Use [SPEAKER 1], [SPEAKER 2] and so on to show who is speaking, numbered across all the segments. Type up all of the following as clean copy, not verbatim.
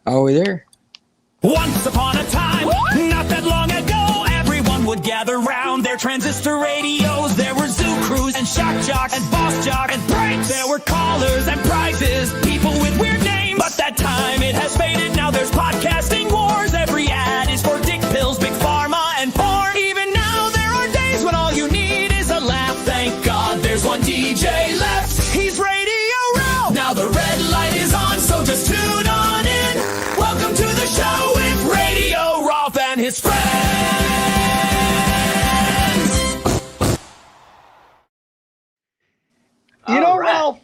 [SPEAKER 1] Are we there?
[SPEAKER 2] Once upon a time, not that long ago, everyone would gather round their transistor radios. There were zoo crews and shock jocks and boss jocks and pranks. There were callers and prizes, people with weird names. But that time it has faded. Now there's podcasting wars. Every ad is for dick pills, big pharma and porn. Even now there are days when all you need is a laugh. Thank God there's one DJ left. He's Radio Ralph. Now the red light is on, so just tune on in. Welcome to the show with Radio Ralph and his friends.
[SPEAKER 3] You know,
[SPEAKER 4] right.
[SPEAKER 3] Ralph,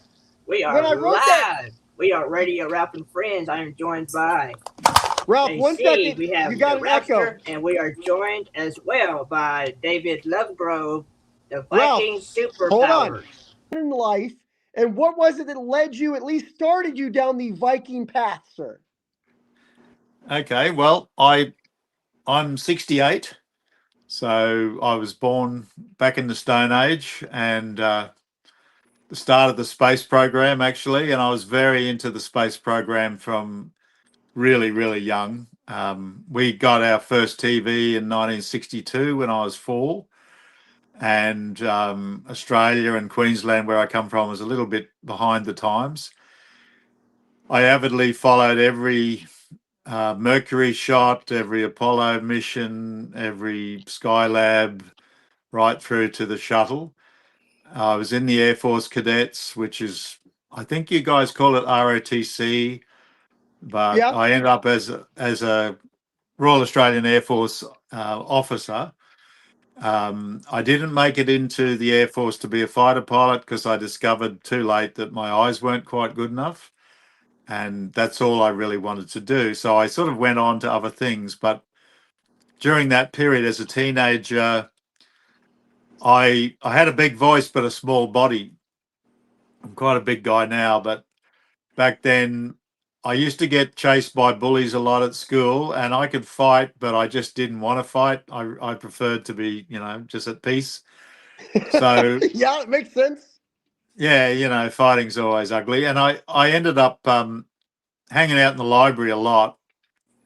[SPEAKER 4] We are
[SPEAKER 3] when I wrote
[SPEAKER 4] live.
[SPEAKER 3] that-
[SPEAKER 4] We are Radio Ralph and Friends. I am joined by
[SPEAKER 3] Ralph,
[SPEAKER 4] AC.
[SPEAKER 3] 1 second.
[SPEAKER 4] We have
[SPEAKER 3] You got
[SPEAKER 4] the
[SPEAKER 3] an echo.
[SPEAKER 4] Ralphster, and we are joined as well by David Lovegrove, the
[SPEAKER 3] Ralph,
[SPEAKER 4] Viking
[SPEAKER 3] hold on.
[SPEAKER 4] Superpowers.
[SPEAKER 3] In life, and what was it that led you, at least started you down the Viking path, sir?
[SPEAKER 5] Okay, well, I'm 68, so I was born back in the Stone Age and the start of the space program, actually, and I was very into the space program from really, really young. We got our first TV in 1962 when I was 4, and Australia and Queensland, where I come from, was a little bit behind the times. I avidly followed every Mercury shot, every Apollo mission, every Skylab, right through to the shuttle. I was in the Air Force Cadets, which is, I think you guys call it ROTC, but
[SPEAKER 3] Yeah.
[SPEAKER 5] I ended up as a Royal Australian Air Force officer. I didn't make it into the Air Force to be a fighter pilot because I discovered too late that my eyes weren't quite good enough. And that's all I really wanted to do. So I sort of went on to other things. But during that period as a teenager, I had a big voice but a small body. I'm quite a big guy now, but back then I used to get chased by bullies a lot at school, and I could fight, but I just didn't want to fight. I preferred to be, just at peace. So
[SPEAKER 3] Yeah, it makes sense.
[SPEAKER 5] yeah, fighting's always ugly. And I ended up hanging out in the library a lot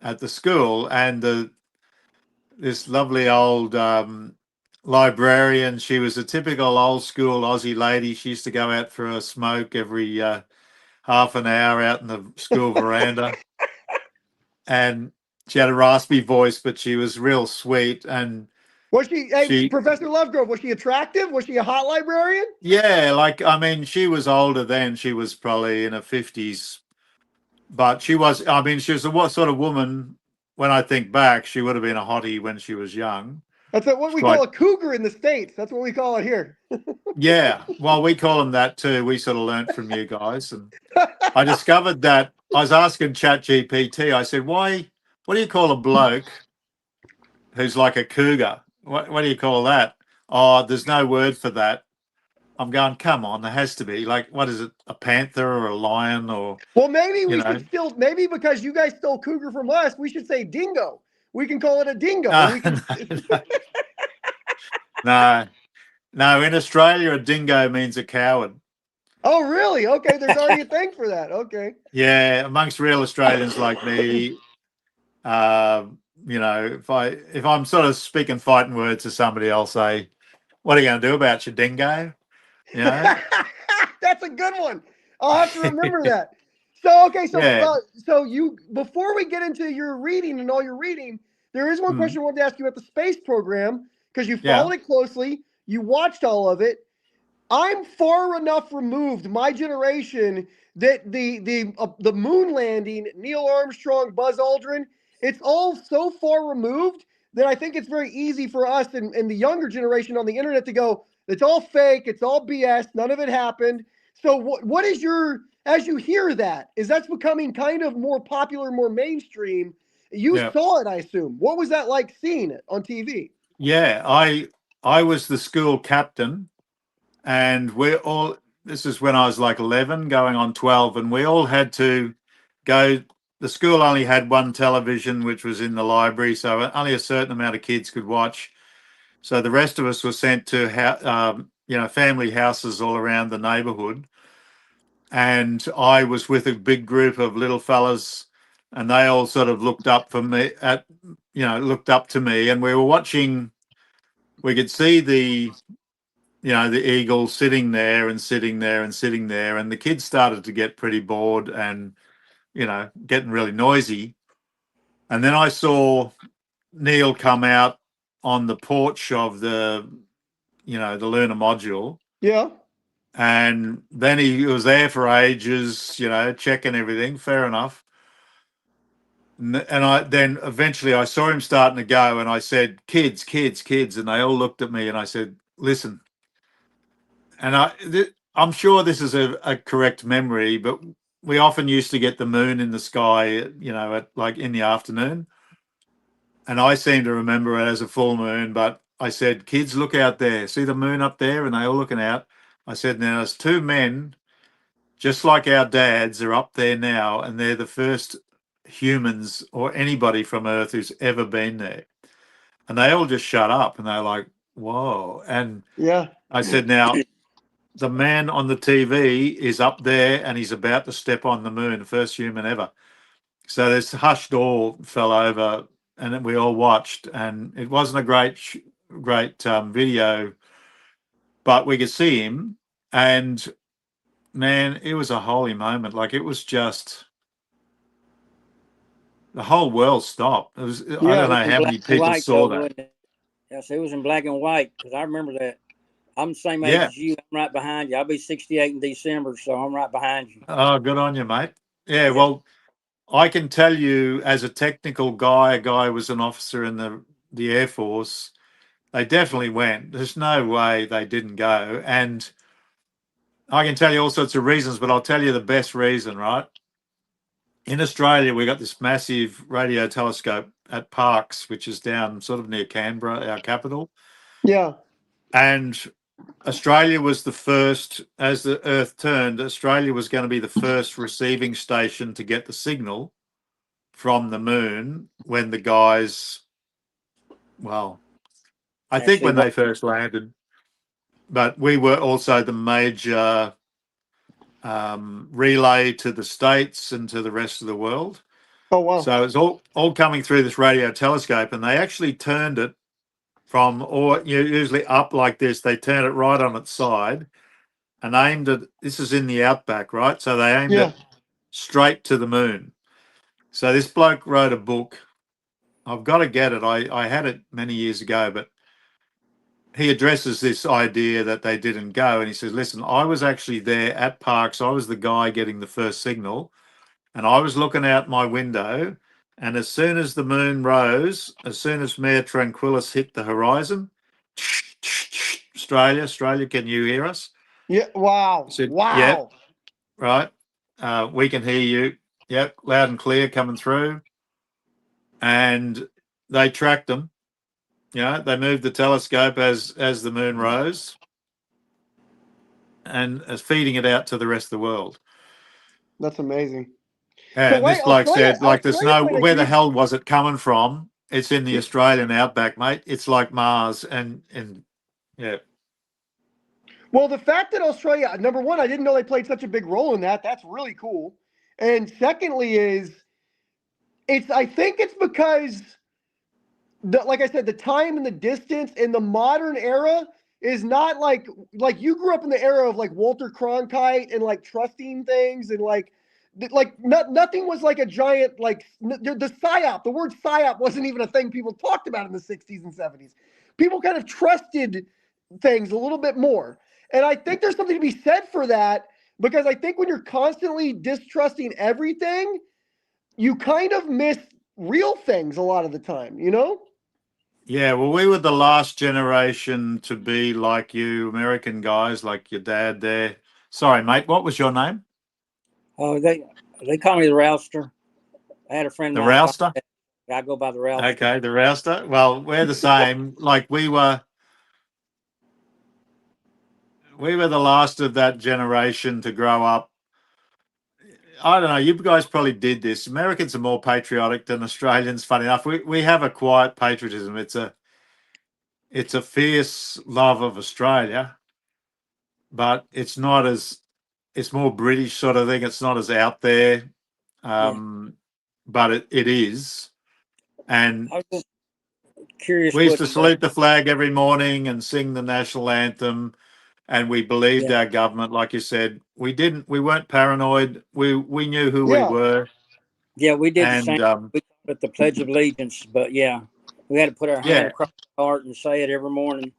[SPEAKER 5] at the school, and this lovely old librarian, she was a typical old school Aussie lady. She used to go out for a smoke every half an hour out in the school veranda. And she had a raspy voice, but she was real sweet. And
[SPEAKER 3] Was she, Professor Lovegrove, was she attractive? Was she a hot librarian?
[SPEAKER 5] yeah, she was older then. She was probably in her 50s. But she was a sort of woman, when I think back, she would have been a hottie when she was young.
[SPEAKER 3] That's what we call a cougar in the States. That's what we call it here.
[SPEAKER 5] Yeah, well, we call them that too. We sort of learnt from you guys. And I discovered that I was asking ChatGPT, I said, what do you call a bloke who's like a cougar? What do you call that? Oh, there's no word for that. I'm going, come on, there has to be. Like, what is it, a panther or a lion or...
[SPEAKER 3] Well, maybe we should maybe because you guys stole cougar from us, we should say dingo. We can call it a dingo.
[SPEAKER 5] No, in Australia, a dingo means a coward.
[SPEAKER 3] Oh, really? Okay, there's already a thing for that. Okay.
[SPEAKER 5] Yeah, amongst real Australians like me, if I'm sort of speaking fighting words to somebody, I'll say, what are you going to do about your dingo?
[SPEAKER 3] That's a good one. I'll have to remember that. So, okay, so you, before we get into your reading and all your reading, there is one question I wanted to ask you about the space program, because you followed it closely. You watched all of it. I'm far enough removed, my generation, that the moon landing, Neil Armstrong, Buzz Aldrin, it's all so far removed that I think it's very easy for us and the younger generation on the internet to go, it's all fake, it's all BS, none of it happened. So what is as you hear that, is that's becoming kind of more popular, more mainstream? You saw it, I assume. What was that like seeing it on TV?
[SPEAKER 5] Yeah, I was the school captain, and this is when I was like 11 going on 12, and we all had to go. The school only had one television, which was in the library, so only a certain amount of kids could watch. So the rest of us were sent to family houses all around the neighborhood. And I was with a big group of little fellas and they all sort of looked up for me looked up to me, and we were watching. We could see the eagle sitting there and sitting there and sitting there, and the kids started to get pretty bored and getting really noisy. And then I saw Neil come out on the porch of the lunar module.
[SPEAKER 3] Yeah.
[SPEAKER 5] And then he was there for ages, checking everything. Fair enough. And then eventually I saw him starting to go, and I said, "Kids, kids, kids," and they all looked at me, and I said, "Listen." And I'm sure this is a correct memory, but we often used to get the moon in the sky, at like in the afternoon. And I seem to remember it as a full moon, but I said, "Kids, look out there. See the moon up there?" And they all looking out. I said, "Now there's two men, just like our dads, are up there now, and they're the first humans or anybody from Earth who's ever been there." And they all just shut up, and they're like, "Whoa." And
[SPEAKER 3] Yeah.
[SPEAKER 5] I said, "Now, the man on the TV is up there, and he's about to step on the moon, the first human ever." So this hushed all fell over, and then we all watched, and it wasn't a great video, but we could see him, and man, it was a holy moment. Like, it was just the whole world stopped. It was, I don't know how many people saw that.
[SPEAKER 1] Yes, it was in black and white, because I remember that. I'm the same age
[SPEAKER 5] Yeah.
[SPEAKER 1] as you. I'm right behind you. I'll be 68 in December, so I'm right behind you.
[SPEAKER 5] Oh, good on you, mate. Yeah, well, I can tell you, as a technical guy, a guy who was an officer in the Air Force, they definitely went. There's no way they didn't go. And I can tell you all sorts of reasons, but I'll tell you the best reason, right? In Australia, we got this massive radio telescope at Parkes, which is down sort of near Canberra, our capital.
[SPEAKER 3] Yeah.
[SPEAKER 5] And Australia was the first, as the Earth turned, Australia was going to be the first receiving station to get the signal from the moon when the guys, well, I think when they first landed, but we were also the major relay to the States and to the rest of the world.
[SPEAKER 3] Oh, wow.
[SPEAKER 5] So it's all coming through this radio telescope, and they actually turned it from, or usually up like this, they turn it right on its side and aimed it. This is in the outback, right? So they aimed it straight to the moon. So this bloke wrote a book. I've got to get it. I had it many years ago, but he addresses this idea that they didn't go. And he says, "Listen, I was actually there at Parkes. I was the guy getting the first signal, and I was looking out my window. And as soon as the moon rose, as soon as Mare Tranquillis hit the horizon, Australia, can you hear us?"
[SPEAKER 3] Yeah. Wow.
[SPEAKER 5] Said,
[SPEAKER 3] wow.
[SPEAKER 5] "Yep, right. We can hear you. Yep, loud and clear coming through." And they tracked them. They moved the telescope as the moon rose, and feeding it out to the rest of the world.
[SPEAKER 3] That's amazing.
[SPEAKER 5] And this bloke said, like, there's no, where the hell was it coming from? It's in the Australian outback, mate. It's like Mars, and yeah.
[SPEAKER 3] Well, the fact that Australia, number one, I didn't know they played such a big role in that. That's really cool. And secondly I think it's because, like I said, the time and the distance in the modern era is not like you grew up in the era of like Walter Cronkite and like trusting things and nothing was like a giant, like the psyop. The word psyop wasn't even a thing people talked about in the 60s and 70s. People kind of trusted things a little bit more. And I think there's something to be said for that, because I think when you're constantly distrusting everything, you kind of miss real things a lot of the time,
[SPEAKER 5] Yeah, well, we were the last generation to be like you, American guys, like your dad there. Sorry, mate, what was your name?
[SPEAKER 1] Oh, they call me the Ralphster. I had a friend.
[SPEAKER 5] The Ralphster?
[SPEAKER 1] I go by the Ralphster.
[SPEAKER 5] Okay, the Ralphster. Well, we're the same. Like, we were the last of that generation to grow up. I don't know. You guys probably did this. Americans are more patriotic than Australians. Funny enough, we have a quiet patriotism. It's a fierce love of Australia, but it's more British sort of thing. It's not as out there. but it is. And
[SPEAKER 1] I was just curious
[SPEAKER 5] we used
[SPEAKER 1] what
[SPEAKER 5] to salute the flag every morning and sing the national anthem. And we believed
[SPEAKER 1] yeah.
[SPEAKER 5] our government, like you said. We weren't paranoid. We knew who we
[SPEAKER 3] Yeah.
[SPEAKER 5] were.
[SPEAKER 1] Yeah, we did the
[SPEAKER 5] And
[SPEAKER 1] same. We called it the Pledge of Allegiance, but yeah, we had to put our hand
[SPEAKER 5] yeah,
[SPEAKER 1] across our heart and say it every morning.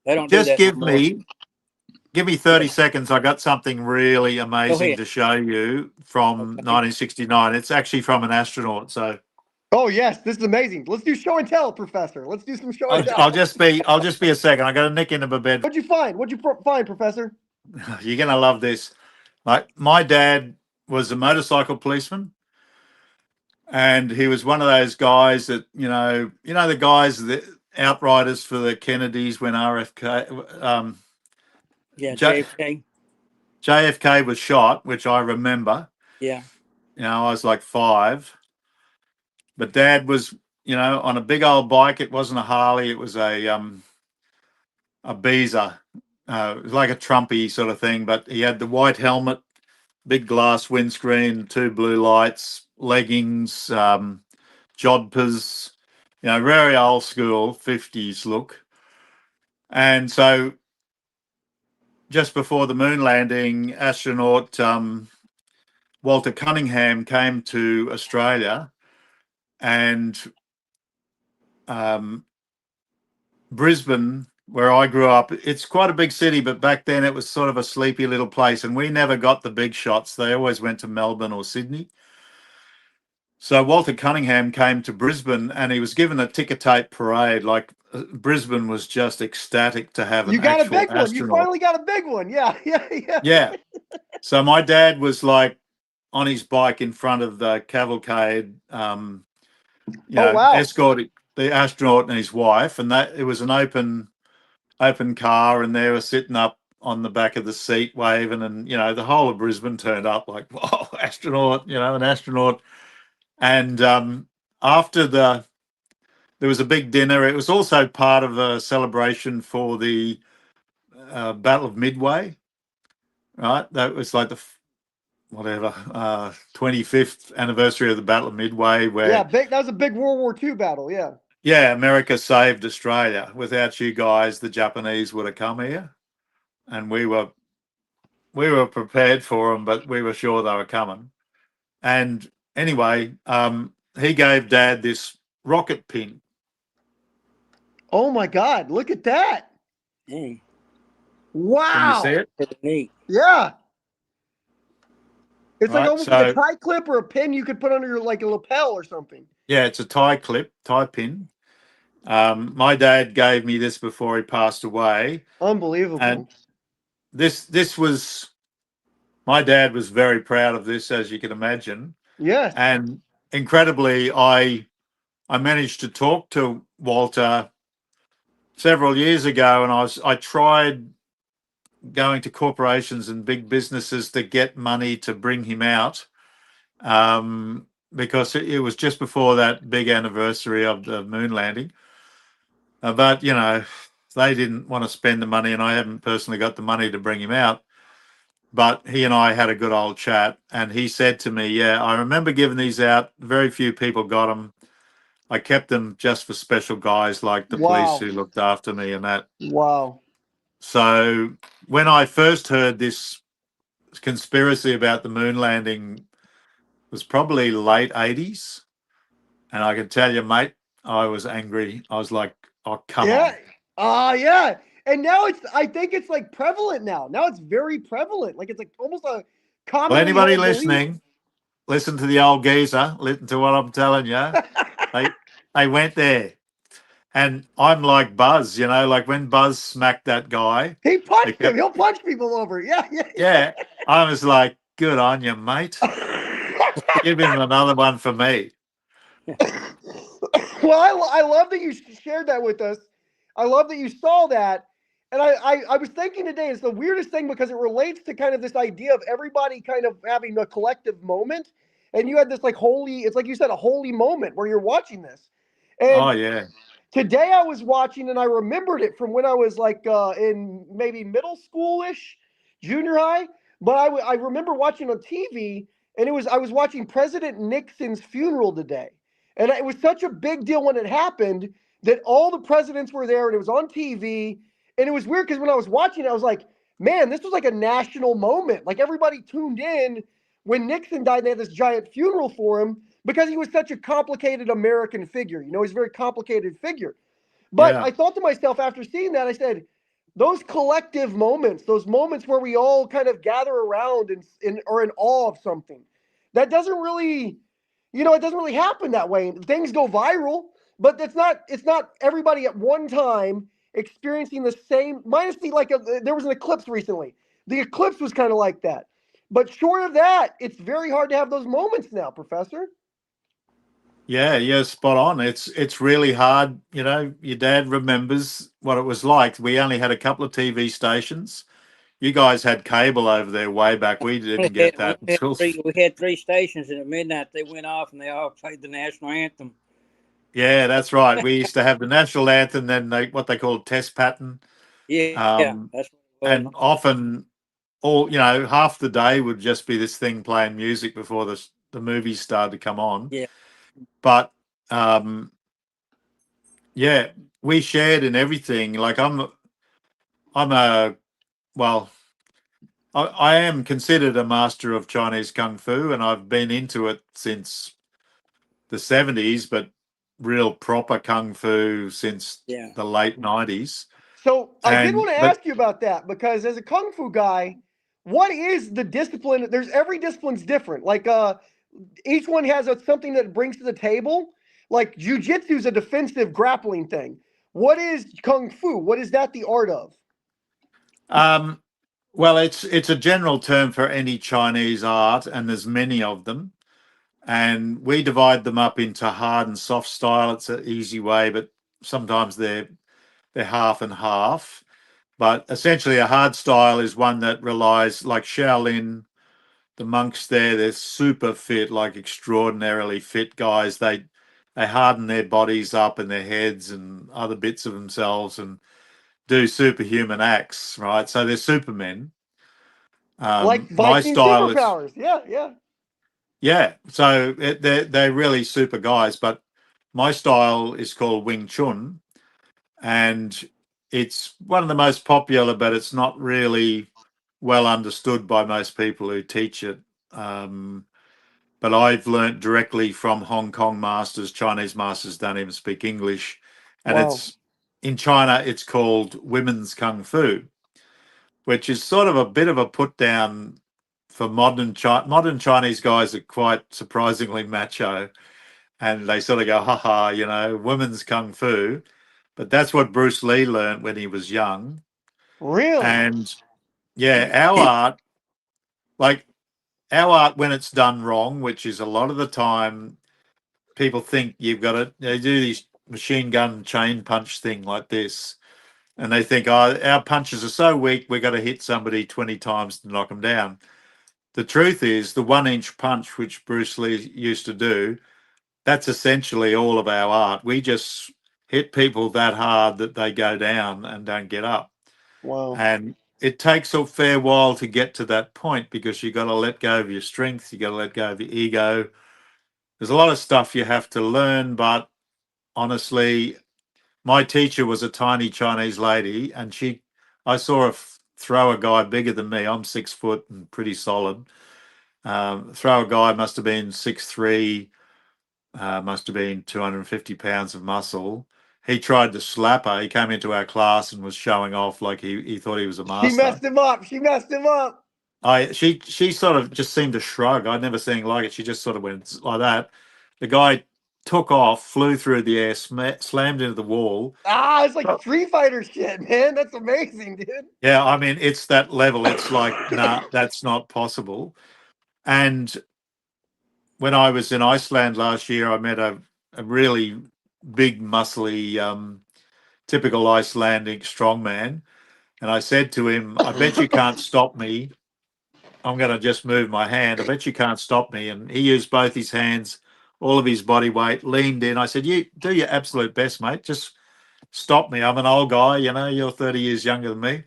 [SPEAKER 1] They don't do
[SPEAKER 5] just
[SPEAKER 1] that no more.
[SPEAKER 5] give me 30 seconds. I got something really
[SPEAKER 1] Go
[SPEAKER 5] amazing
[SPEAKER 1] ahead.
[SPEAKER 5] to show you from
[SPEAKER 1] Okay.
[SPEAKER 5] 1969. It's actually from an astronaut. So
[SPEAKER 3] Oh yes, this is amazing. Let's do show and tell, Professor. Let's do some show and tell.
[SPEAKER 5] I'll just be a second. I got to nick into my bed.
[SPEAKER 3] What'd you find? What'd you find, Professor?
[SPEAKER 5] You're gonna love this. Like my dad was a motorcycle policeman, and he was one of those guys that the guys that outriders for the Kennedys when
[SPEAKER 1] Yeah,
[SPEAKER 5] J,
[SPEAKER 1] JFK.
[SPEAKER 5] JFK was shot, which I remember.
[SPEAKER 1] Yeah.
[SPEAKER 5] I was like 5, but Dad was on a big old bike. It wasn't a Harley. It was a Beezer. It was like a Trumpy sort of thing, but he had the white helmet, big glass windscreen, 2 blue lights, leggings, jodhpurs, very old school 50s look. And so just before the moon landing, astronaut Walter Cunningham came to Australia, and Brisbane, where I grew up, it's quite a big city, but back then it was sort of a sleepy little place, and we never got the big shots. They always went to Melbourne or Sydney. So Walter Cunningham came to Brisbane, and he was given a ticker tape parade. Like Brisbane was just ecstatic to have an
[SPEAKER 3] You got a
[SPEAKER 5] actual
[SPEAKER 3] big one. You
[SPEAKER 5] astronaut.
[SPEAKER 3] finally got a big one. Yeah, yeah.
[SPEAKER 5] Yeah. So my dad was like on his bike in front of the cavalcade,
[SPEAKER 3] Wow.
[SPEAKER 5] escorting the astronaut and his wife, and that it was an open car, and they were sitting up on the back of the seat waving, and the whole of Brisbane turned up like, whoa, astronaut, an astronaut. And after there was a big dinner. It was also part of a celebration for the Battle of Midway, right? That was like the 25th anniversary of the Battle of Midway, where
[SPEAKER 3] That was a big World War II battle. Yeah.
[SPEAKER 5] America saved Australia. Without you guys, the Japanese would have come here, and we were prepared for them, but we were sure they were coming. And anyway, he gave Dad this rocket pin.
[SPEAKER 3] Oh my God! Look at that!
[SPEAKER 1] Dang.
[SPEAKER 3] Wow!
[SPEAKER 5] Can you see it?
[SPEAKER 1] Pretty neat.
[SPEAKER 3] Yeah. It's like
[SPEAKER 5] Right,
[SPEAKER 3] almost like a tie clip or a pin you could put under your like a lapel or something.
[SPEAKER 5] Yeah, it's a tie pin. My dad gave me this before he passed away.
[SPEAKER 3] Unbelievable.
[SPEAKER 5] And this was, my dad was very proud of this, as you can imagine.
[SPEAKER 3] Yes.
[SPEAKER 5] And incredibly, I managed to talk to Walter several years ago, and I tried going to corporations and big businesses to get money to bring him out, because it was just before that big anniversary of the moon landing. But they didn't want to spend the money, and I haven't personally got the money to bring him out. But he and I had a good old chat, and he said to me, "Yeah, I remember giving these out. Very few people got them. I kept them just for special guys like the police who looked after me and that."
[SPEAKER 3] Wow.
[SPEAKER 5] So when I first heard this conspiracy about the moon landing, it was probably late 80s. And I can tell you, mate, I was angry. I was like, oh, come on.
[SPEAKER 3] Yeah. And now I think it's like prevalent now. Now it's very prevalent. Like it's like almost a common.
[SPEAKER 5] Well, anybody listening, listen to the old geezer. Listen to what I'm telling you. They went there. And I'm like Buzz, like when Buzz smacked that guy.
[SPEAKER 3] He punched him. He'll punch people over.
[SPEAKER 5] Yeah. I was like, good on you, mate. Give him another one for me.
[SPEAKER 3] Well, I love that you shared that with us. I love that you saw that. And I was thinking today, it's the weirdest thing because it relates to kind of this idea of everybody kind of having a collective moment. And you had this like it's like you said, a holy moment where you're watching this. And
[SPEAKER 5] oh, yeah.
[SPEAKER 3] Today I was watching and I remembered it from when I was like in maybe middle school-ish, junior high. But I remember watching on TV and I was watching President Nixon's funeral today, and it was such a big deal when it happened that all the presidents were there, and it was on TV, and it was weird because when I was watching, I was like, man, this was like a national moment. Like everybody tuned in when Nixon died. They had this giant funeral for him because he was such a complicated American figure. You know, he's a very complicated figure. But
[SPEAKER 5] Yeah.
[SPEAKER 3] I thought to myself after seeing that, I said, those collective moments, those moments where we all kind of gather around and are in awe of something, that doesn't really, it doesn't really happen that way. Things go viral, but it's not everybody at one time experiencing the same, minus there was an eclipse recently. The eclipse was kind of like that. But short of that, it's very hard to have those moments now, Professor.
[SPEAKER 5] Yeah, spot on. It's really hard. You know, your dad remembers what it was like. We only had a couple of TV stations. You guys had cable over there way back. We didn't get that until.
[SPEAKER 1] We had three stations, and at midnight they went off, and they all played the national anthem.
[SPEAKER 5] Yeah, that's right. We used to have the national anthem, then what they called test pattern.
[SPEAKER 1] Yeah, that's what it
[SPEAKER 5] and
[SPEAKER 1] was.
[SPEAKER 5] often half the day would just be this thing playing music before the movies started to come on.
[SPEAKER 1] Yeah.
[SPEAKER 5] But yeah, we shared in everything. Like I am considered a master of Chinese Kung Fu, and I've been into it since the 70s, but real proper Kung Fu since the late 90s.
[SPEAKER 3] So I did want to ask you about that because as a Kung Fu guy, what is the discipline? Every discipline's different. Like each one has something that it brings to the table. Like Jiu-Jitsu is a defensive grappling thing. What is Kung Fu? What is that the art of?
[SPEAKER 5] Well, it's a general term for any Chinese art, and there's many of them. And we divide them up into hard and soft style. It's an easy way, but sometimes they're half and half. But essentially, a hard style is one that relies, like Shaolin, the monks there, they're super fit, like extraordinarily fit guys. They harden their bodies up and their heads and other bits of themselves and do superhuman acts, right? So they're supermen.
[SPEAKER 3] Like
[SPEAKER 5] My
[SPEAKER 3] Viking
[SPEAKER 5] style is,
[SPEAKER 3] Superpowers. Yeah.
[SPEAKER 5] yeah. So they're really super guys. But my style is called Wing Chun, and it's one of the most popular, but it's not really well understood by most people who teach it. But I've learnt directly from Hong Kong masters. Chinese masters don't even speak English, and it's in China. It's called women's kung fu, which is sort of a bit of a put down for modern Chinese guys are quite surprisingly macho, and they sort of go, haha, women's kung fu. But that's what Bruce Lee learned when he was young.
[SPEAKER 3] Really?
[SPEAKER 5] And yeah, our art, when it's done wrong, which is a lot of the time, people think you've got to, they do these machine gun chain punch thing like this. And they think, oh, our punches are so weak, we've got to hit somebody 20 times to knock them down. The truth is, the 1-inch punch, which Bruce Lee used to do, that's essentially all of our art. We just hit people that hard that they go down and don't get up.
[SPEAKER 3] Wow.
[SPEAKER 5] And it takes a fair while to get to that point because you got to let go of your strength. You got to let go of your ego. There's a lot of stuff you have to learn, but honestly, my teacher was a tiny Chinese lady, and I saw her throw a guy bigger than me. I'm 6 foot and pretty solid. Throw a guy must have been 6'3", must have been 250 pounds of muscle. He tried to slap her. He came into our class and was showing off like he thought he was a master.
[SPEAKER 3] She messed him up.
[SPEAKER 5] She sort of just seemed to shrug. I'd never seen anything like it. She just sort of went like that. The guy took off, flew through the air, slammed into the wall.
[SPEAKER 3] It's like Street Fighter shit, man. That's amazing, dude.
[SPEAKER 5] Yeah, I mean, it's that level. It's like, nah, that's not possible. And when I was in Iceland last year, I met a really big, muscly, typical Icelandic strongman. And I said to him, I bet you can't stop me. I'm going to just move my hand. I bet you can't stop me. And he used both his hands, all of his body weight, leaned in. I said, you do your absolute best, mate. Just stop me. I'm an old guy, you're 30 years younger than me.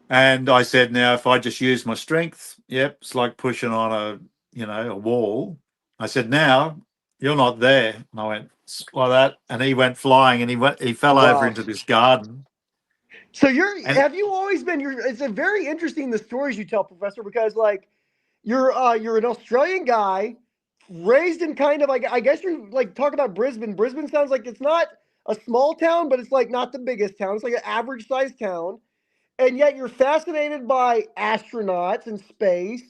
[SPEAKER 5] And I said, now, if I just use my strength, yep, it's like pushing on a wall. I said, now you're not there. And I went like that, and he went flying, and he fell over
[SPEAKER 3] Wow.
[SPEAKER 5] into this garden.
[SPEAKER 3] So
[SPEAKER 5] And
[SPEAKER 3] have you always been? It's a very interesting the stories you tell, Professor, because like you're an Australian guy raised in kind of like I guess you're like talk about Brisbane. Brisbane sounds like it's not a small town, but it's like not the biggest town. It's like an average sized town, and yet you're fascinated by astronauts and space.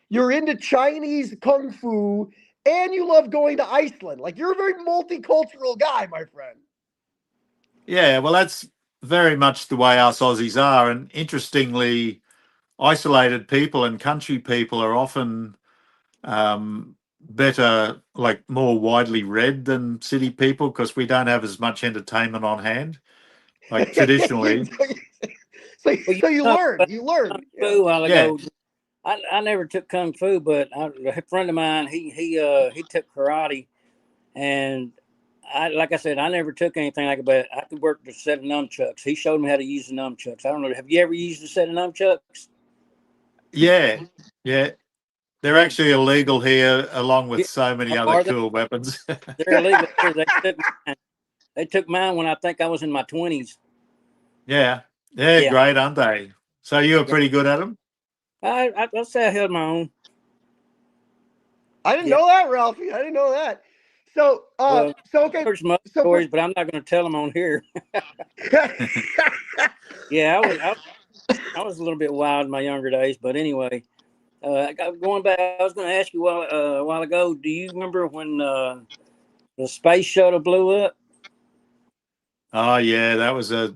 [SPEAKER 3] You're into Chinese kung fu, and you love going to Iceland. Like you're a very multicultural guy, my friend.
[SPEAKER 5] yeah, well, that's very much the way us Aussies are. And interestingly, isolated people and country people are often better, like more widely read than city people because we don't have as much entertainment on hand. Like traditionally,
[SPEAKER 3] so,
[SPEAKER 1] Well,
[SPEAKER 3] so you
[SPEAKER 1] talked
[SPEAKER 3] learn.
[SPEAKER 1] about
[SPEAKER 3] You
[SPEAKER 1] kung
[SPEAKER 3] learn.
[SPEAKER 1] fu
[SPEAKER 3] Yeah.
[SPEAKER 1] a while
[SPEAKER 5] yeah,
[SPEAKER 1] ago. I never took kung fu, but a friend of mine he took karate, and like I said, I never took anything like it, but I could work the set of nunchucks. He showed me how to use the nunchucks. I don't know. Have you ever used a set of nunchucks?
[SPEAKER 5] yeah, yeah. They're
[SPEAKER 1] They're
[SPEAKER 5] actually illegal here, along with
[SPEAKER 1] yeah,
[SPEAKER 5] so many other
[SPEAKER 1] are they?
[SPEAKER 5] cool weapons.
[SPEAKER 1] They're illegal here. They took mine when I think I was in my 20s.
[SPEAKER 5] Yeah, they're
[SPEAKER 1] Yeah,
[SPEAKER 5] great, aren't they? So you were
[SPEAKER 1] yeah.
[SPEAKER 5] pretty good at them.
[SPEAKER 1] I'll say I held my own.
[SPEAKER 3] I didn't
[SPEAKER 1] Yeah.
[SPEAKER 3] know that, Ralphie. I didn't know that. So,
[SPEAKER 1] Well,
[SPEAKER 3] okay.
[SPEAKER 1] there's some other
[SPEAKER 3] So,
[SPEAKER 1] stories, but I'm not going to tell them on here. Yeah, I was a little bit wild in my younger days, but anyway, going back, I was going to ask you a while ago. Do you remember when the space shuttle blew up?
[SPEAKER 5] Oh yeah, that was a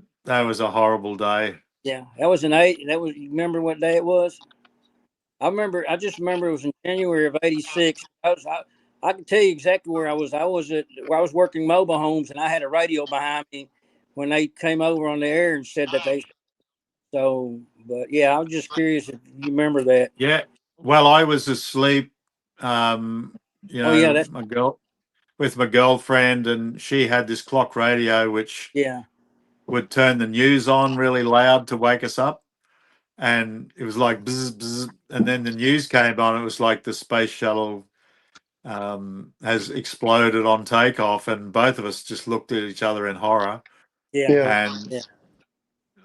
[SPEAKER 5] horrible day.
[SPEAKER 1] Yeah, that was an eight. That was. You remember what day it was? I remember. I just remember it was in January of '86. I can tell you exactly where I was. I was at where I was working mobile homes, and I had a radio behind me when they came over on the air and said that they. So, but yeah, I was just curious if you remember that.
[SPEAKER 5] Yeah. Well, I was asleep. You
[SPEAKER 1] Oh yeah,
[SPEAKER 5] know,
[SPEAKER 1] that's
[SPEAKER 5] my girlfriend, and she had this clock radio which
[SPEAKER 1] yeah,
[SPEAKER 5] would turn the news on really loud to wake us up, and it was like bzz, bzz, and then the news came on. It was like the space shuttle has exploded on takeoff, and both of us just looked at each other in horror.
[SPEAKER 1] yeah,
[SPEAKER 3] yeah.
[SPEAKER 5] And
[SPEAKER 1] yeah,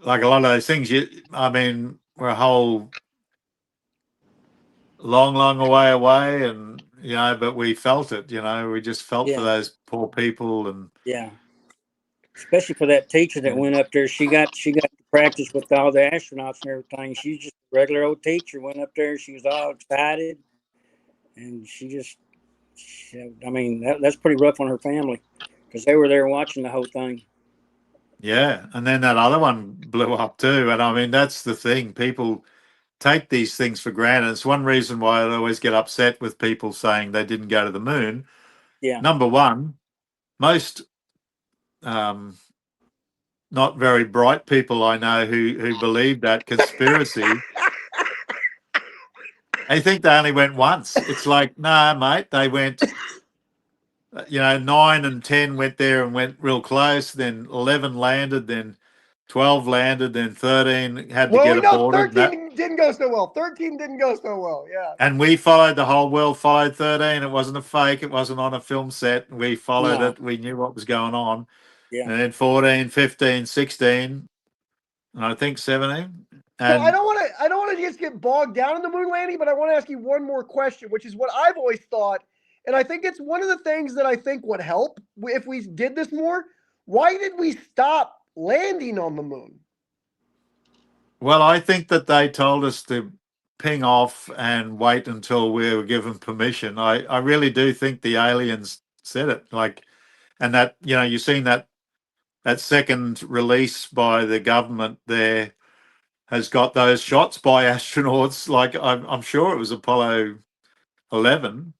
[SPEAKER 5] like a lot of those things, we're a whole long, long way away, and but we felt it. We just felt for
[SPEAKER 1] yeah,
[SPEAKER 5] those poor people, and
[SPEAKER 1] yeah. Especially for that teacher that went up there. She got to practice with all the astronauts and everything. She's just a regular old teacher. Went up there. She was all excited, and I mean, that's pretty rough on her family because they were there watching the whole thing.
[SPEAKER 5] yeah, and then that other one blew up too. And I mean, that's the thing. People take these things for granted. It's one reason why I always get upset with people saying they didn't go to the moon.
[SPEAKER 1] Yeah,
[SPEAKER 5] Number one, most um, not very bright people I know who believe that conspiracy. They think they only went once. It's like, nah, mate, they went. 9 and 10 went there and went real close. Then 11 landed. Then 12 landed. Then 13 had to
[SPEAKER 3] Well,
[SPEAKER 5] get
[SPEAKER 3] we know
[SPEAKER 5] aborted.
[SPEAKER 3] 13 didn't go so well. 13 didn't go so well. Yeah.
[SPEAKER 5] And we followed, the whole world followed 13. It wasn't a fake. It wasn't on a film set. We followed
[SPEAKER 1] no,
[SPEAKER 5] it. We knew what was going on.
[SPEAKER 1] yeah.
[SPEAKER 5] And then 14, 15, 16, and I think 17.
[SPEAKER 3] So
[SPEAKER 5] And
[SPEAKER 3] I don't want to just get bogged down in the moon landing, but I want to ask you one more question, which is what I've always thought, and I think it's one of the things that I think would help if we did this more. Why did we stop landing on the moon?
[SPEAKER 5] well, I think that they told us to ping off and wait until we were given permission. I really do think the aliens said it. Like, and that, you've seen that second release by the government there has got those shots by astronauts. Like, I'm sure it was Apollo 11.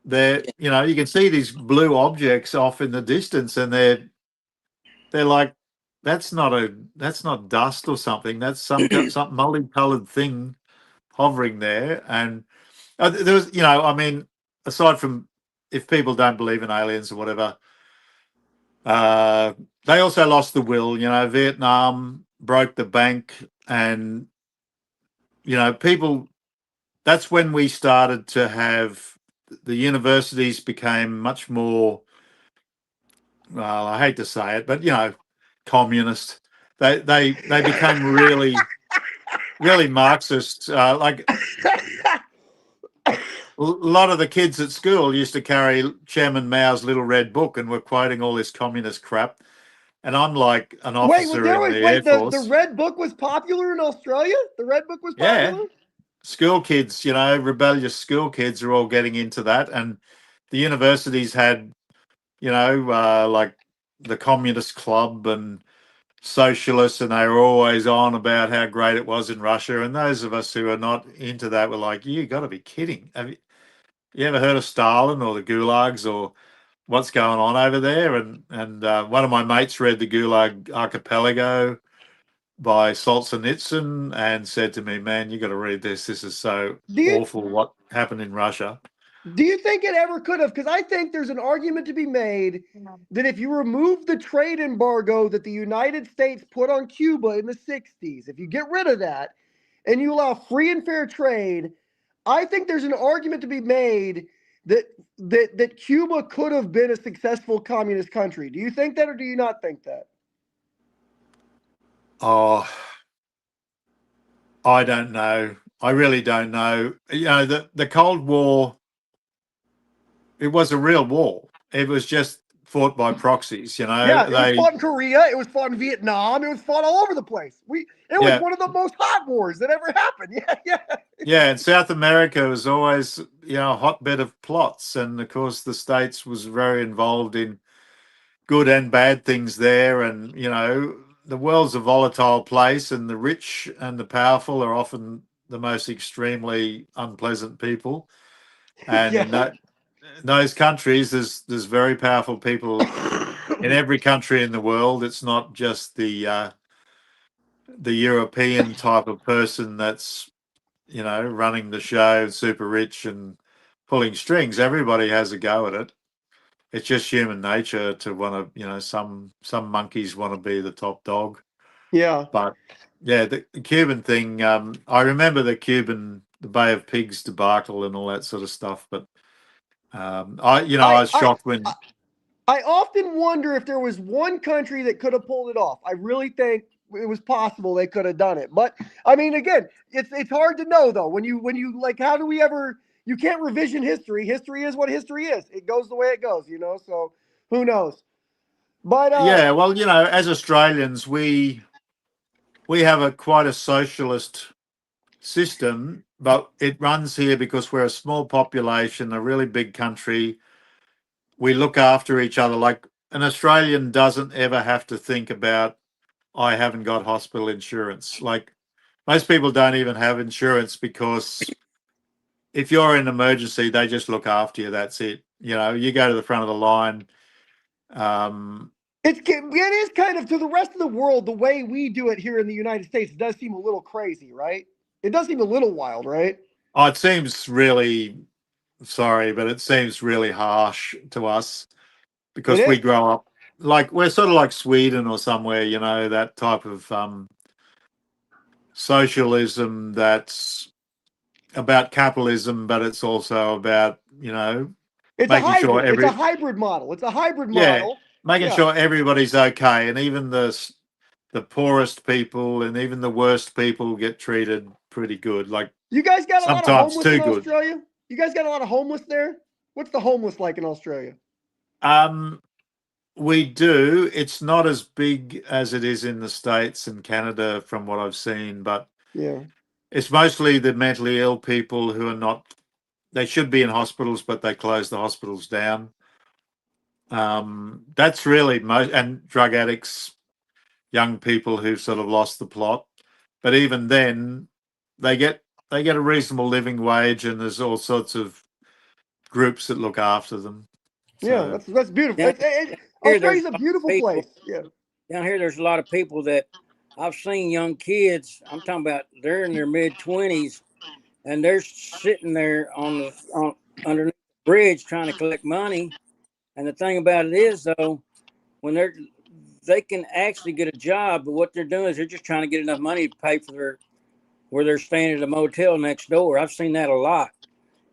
[SPEAKER 5] There, you can see these blue objects off in the distance, and they're like, that's not dust or something. That's some multicolored thing hovering there. And there was, I mean, aside from, if people don't believe in aliens or whatever, they also lost the will. Vietnam broke the bank, and people, that's when we started to have the universities became much more, well, I hate to say it, but communist. They became really Marxist. Like a lot of the kids at school used to carry Chairman Mao's little red book and were quoting all this communist crap. And I'm like an officer in the Air
[SPEAKER 3] the
[SPEAKER 5] Force.
[SPEAKER 3] Red Book was popular in Australia? The Red Book was
[SPEAKER 5] Yeah,
[SPEAKER 3] popular?
[SPEAKER 5] school kids, rebellious school kids are all getting into that. And the universities had, like the Communist Club and socialists, and they were always on about how great it was in Russia. And those of us who are not into that were like, you got to be kidding. Have you ever heard of Stalin or the gulags or what's going on over there? And one of my mates read the Gulag Archipelago by Solzhenitsyn and said to me, man, you got to read this. This is so
[SPEAKER 3] Do you
[SPEAKER 5] awful what happened in Russia.
[SPEAKER 3] do you think it ever could have? Because I think there's an argument to be made that if you remove the trade embargo that the United States put on Cuba in the 60s, if you get rid of that and you allow free and fair trade, I think there's an argument to be made that Cuba could have been a successful communist country. Do you think that, or do you not think that?
[SPEAKER 5] Oh, I don't know. I really don't know. The Cold War, it was a real war. It was just fought by proxies,
[SPEAKER 3] Yeah, it was fought in Korea. It was fought in Vietnam. It was fought all over the place. It was one of the most hot wars that ever happened.
[SPEAKER 5] Yeah, and South America was always, a hotbed of plots. And of course, the States was very involved in good and bad things there. And, the world's a volatile place, and the rich and the powerful are often the most extremely unpleasant people. And in those countries, there's very powerful people in every country in the world. It's not just the European type of person that's running the show, super rich and pulling strings. Everybody has a go at it. It's just human nature to want to, some monkeys want to be the top dog.
[SPEAKER 3] Yeah.
[SPEAKER 5] But yeah, the Cuban thing, I remember the Bay of Pigs debacle and all that sort of stuff. But I was shocked when.
[SPEAKER 3] I often wonder if there was one country that could have pulled it off. I really think it was possible they could have done it. But I mean, again, it's hard to know though. When you like, how do we ever? You can't revision history. History is what history is. It goes the way it goes, So who knows? But
[SPEAKER 5] yeah, well, as Australians, we have quite a socialist system, but it runs here because we're a small population, a really big country. We look after each other. Like an Australian doesn't ever have to think about, I haven't got hospital insurance. Like most people don't even have insurance because if you're in an emergency, they just look after you. That's it. You go to the front of the line.
[SPEAKER 3] it is kind of, to the rest of the world, the way we do it here in the United States does seem a little crazy, right? It does seem a little wild, right?
[SPEAKER 5] Oh, it seems really, sorry, but it seems really harsh to us because we grow up like we're sort of like Sweden or somewhere, that type of socialism that's about capitalism, but it's also about,
[SPEAKER 3] it's
[SPEAKER 5] making sure
[SPEAKER 3] it's a hybrid model. It's a hybrid
[SPEAKER 5] yeah,
[SPEAKER 3] model.
[SPEAKER 5] making sure everybody's okay, and even the poorest people and even the worst people get treated pretty good. Like
[SPEAKER 3] you guys got a lot of
[SPEAKER 5] sometimes
[SPEAKER 3] homeless
[SPEAKER 5] too
[SPEAKER 3] in
[SPEAKER 5] good.
[SPEAKER 3] Australia? You guys got a lot of homeless there? What's the homeless like in Australia?
[SPEAKER 5] We do. It's not as big as it is in the States and Canada from what I've seen, but
[SPEAKER 3] yeah,
[SPEAKER 5] it's mostly the mentally ill people who are not, they should be in hospitals, but they close the hospitals down. That's really most, and drug addicts, young people who've sort of lost the plot. But even then, they get a reasonable living wage, and there's all sorts of groups that look after them.
[SPEAKER 3] Yeah,
[SPEAKER 5] So,
[SPEAKER 3] that's beautiful.
[SPEAKER 1] Here,
[SPEAKER 3] Australia's a beautiful place. Yeah.
[SPEAKER 1] Down here, there's a lot of people that I've seen, young kids. I'm talking about they're in their mid-20s, and they're sitting there on underneath the bridge trying to collect money. And the thing about it is, though, when they can actually get a job, but what they're doing is they're just trying to get enough money to pay for where they're staying at a motel next door. I've seen that a lot,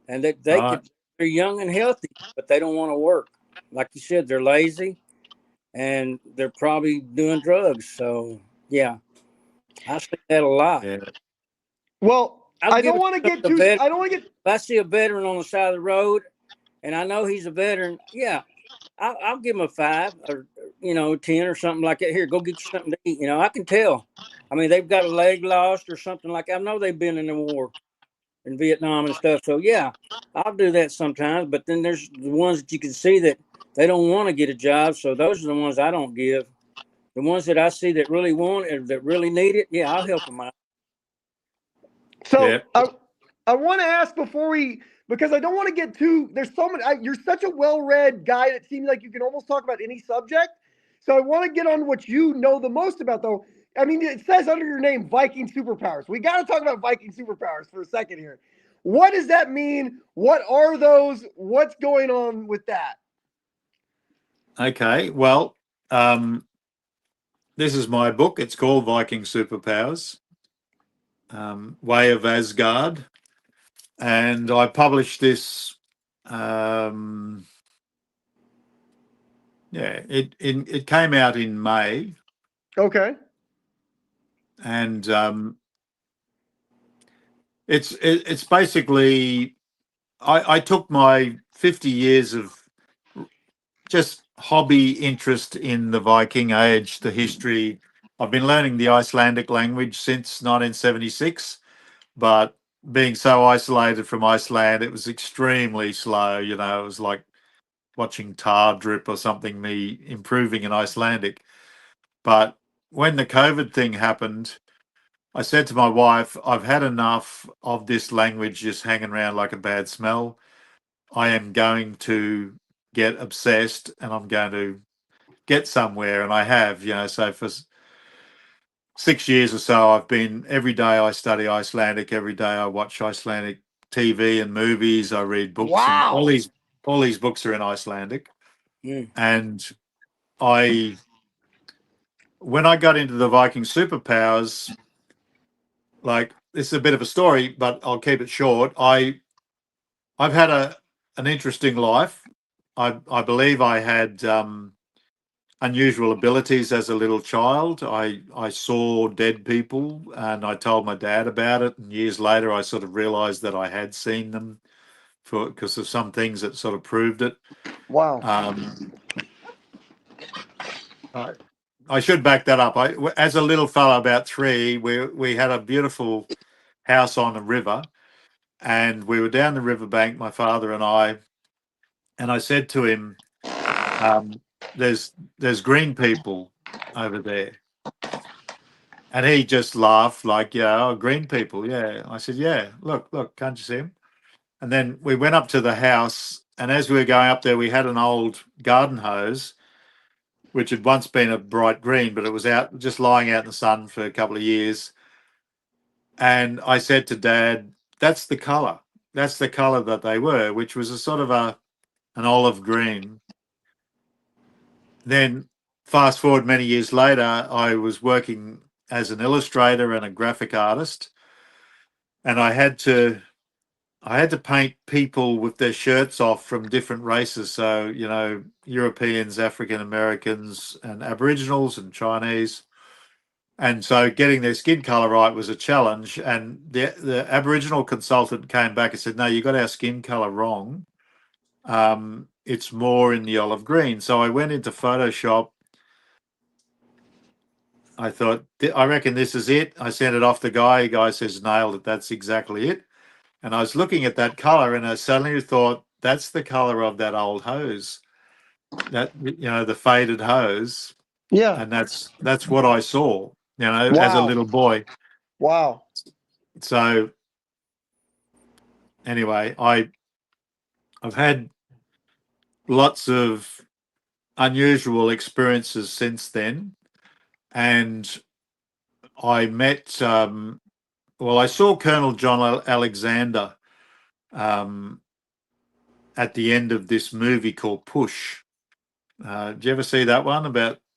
[SPEAKER 1] and that
[SPEAKER 5] Right.
[SPEAKER 1] they're young and healthy, but they don't want to work. Like you said, they're lazy, and they're probably doing drugs. So yeah, I see that a lot.
[SPEAKER 5] Yeah.
[SPEAKER 3] Well,
[SPEAKER 1] I'll
[SPEAKER 3] I
[SPEAKER 1] give
[SPEAKER 3] don't
[SPEAKER 1] it
[SPEAKER 3] want to get
[SPEAKER 1] to
[SPEAKER 3] too.
[SPEAKER 1] vet.
[SPEAKER 3] I don't want to get.
[SPEAKER 1] If I see a veteran on the side of the road, and I know he's a veteran, yeah, I'll give him a 5 or 10 or something like that. Here, go get you something to eat. I can tell. I mean, they've got a leg lost or something like. I know they've been in the war in Vietnam and stuff. So yeah, I'll do that sometimes. But then there's the ones that you can see that they don't want to get a job. So those are the ones I don't give. The ones that I see that really want it, that really need it, yeah, I'll help them out.
[SPEAKER 3] So
[SPEAKER 5] Yeah.
[SPEAKER 3] I want to ask before we, because I don't want to get too. There's so many. You're such a well-read guy that seems like you can almost talk about any subject. So I want to get on what you know the most about, though. I mean, it says under your name Viking Superpowers. We got to talk about Viking Superpowers for a second here. What does that mean? What are those? What's going on with that?
[SPEAKER 5] Okay. Well, this is my book. It's called Viking Superpowers, Way of Asgard, and I published this. Yeah, it came out in May,
[SPEAKER 3] Okay.
[SPEAKER 5] and it's basically I took my 50 years of just hobby interest in the Viking Age, the history. I've been learning the Icelandic language since 1976, but being so isolated from Iceland, it was extremely slow. It was like watching tar drip or something, me improving in Icelandic. But when the COVID thing happened, I said to my wife, I've had enough of this language just hanging around like a bad smell. I am going to get obsessed and I'm going to get somewhere. And I have, so for 6 years or so, I've been every day I study Icelandic, every day I watch Icelandic TV and movies, I read books, and all
[SPEAKER 3] Wow.
[SPEAKER 5] these books are in Icelandic.
[SPEAKER 1] Mm.
[SPEAKER 5] And I when I got into the Viking Superpowers, like this is a bit of a story, but I'll keep it short. I've had an interesting life. I believe I had unusual abilities as a little child. I saw dead people and I told my dad about it. And years later, I sort of realized that I had seen them because of some things that sort of proved it.
[SPEAKER 3] Wow.
[SPEAKER 5] I, I should back that up. As a little fellow, about 3, we had a beautiful house on a river, and we were down the riverbank, my father and I said to him, "There's green people over there." And he just laughed like, yeah, oh, green people. Yeah. I said, yeah, look, can't you see him? And then we went up to the house. And as we were going up there, we had an old garden hose, which had once been a bright green, but it was out just lying out in the sun for a couple of years. And I said to Dad, that's the color. That's the color that they were, which was a sort of an olive green. Then fast forward many years later, I was working as an illustrator and a graphic artist. And I had to paint people with their shirts off from different races. So, Europeans, African Americans, and Aboriginals and Chinese. And so getting their skin color right was a challenge. And the Aboriginal consultant came back and said, no, you got our skin color wrong. It's more in the olive green. So I went into Photoshop. I thought, I reckon this is it. I sent it off the guy. The guy says, nailed it. That's exactly it. And I was looking at that color and I suddenly thought, that's the color of that old hose, that, the faded hose.
[SPEAKER 3] Yeah.
[SPEAKER 5] And that's what I saw, as a
[SPEAKER 3] Wow.
[SPEAKER 5] little boy.
[SPEAKER 3] Wow.
[SPEAKER 5] So anyway, I've had lots of unusual experiences since then. And I met, I saw Colonel John Alexander at the end of this movie called Push. Do you ever see that one?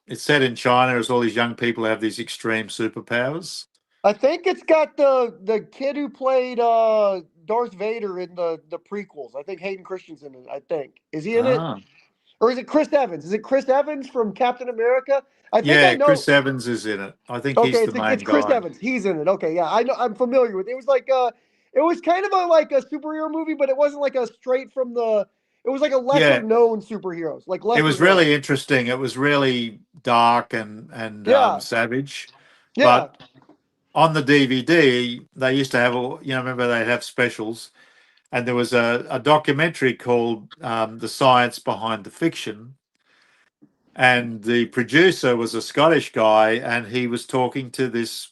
[SPEAKER 5] It's set in China. As all these young people have these extreme superpowers.
[SPEAKER 3] I think it's got the kid who played Darth Vader in the prequels. I think Hayden Christensen. I think is he in it,
[SPEAKER 5] Ah,
[SPEAKER 3] or is it Chris Evans? Is it Chris Evans from Captain America? I think I
[SPEAKER 5] yeah,
[SPEAKER 3] know.
[SPEAKER 5] Chris Evans is in it. I think
[SPEAKER 3] Okay,
[SPEAKER 5] he's the main
[SPEAKER 3] it's Chris
[SPEAKER 5] guy.
[SPEAKER 3] Evans. He's in it. Okay, yeah, I know. I'm familiar with it. It was like it was kind of like a superhero movie, but it wasn't like a straight from the. It was like a lesser
[SPEAKER 5] Yeah,
[SPEAKER 3] known superheroes, like
[SPEAKER 5] it
[SPEAKER 3] lesser
[SPEAKER 5] was
[SPEAKER 3] known.
[SPEAKER 5] really interesting. It was really dark and
[SPEAKER 3] Yeah,
[SPEAKER 5] savage,
[SPEAKER 3] yeah,
[SPEAKER 5] but on the DVD they used to have all. Remember they'd have specials, and there was a documentary called "The Science Behind the Fiction." And the producer was a Scottish guy, and he was talking to this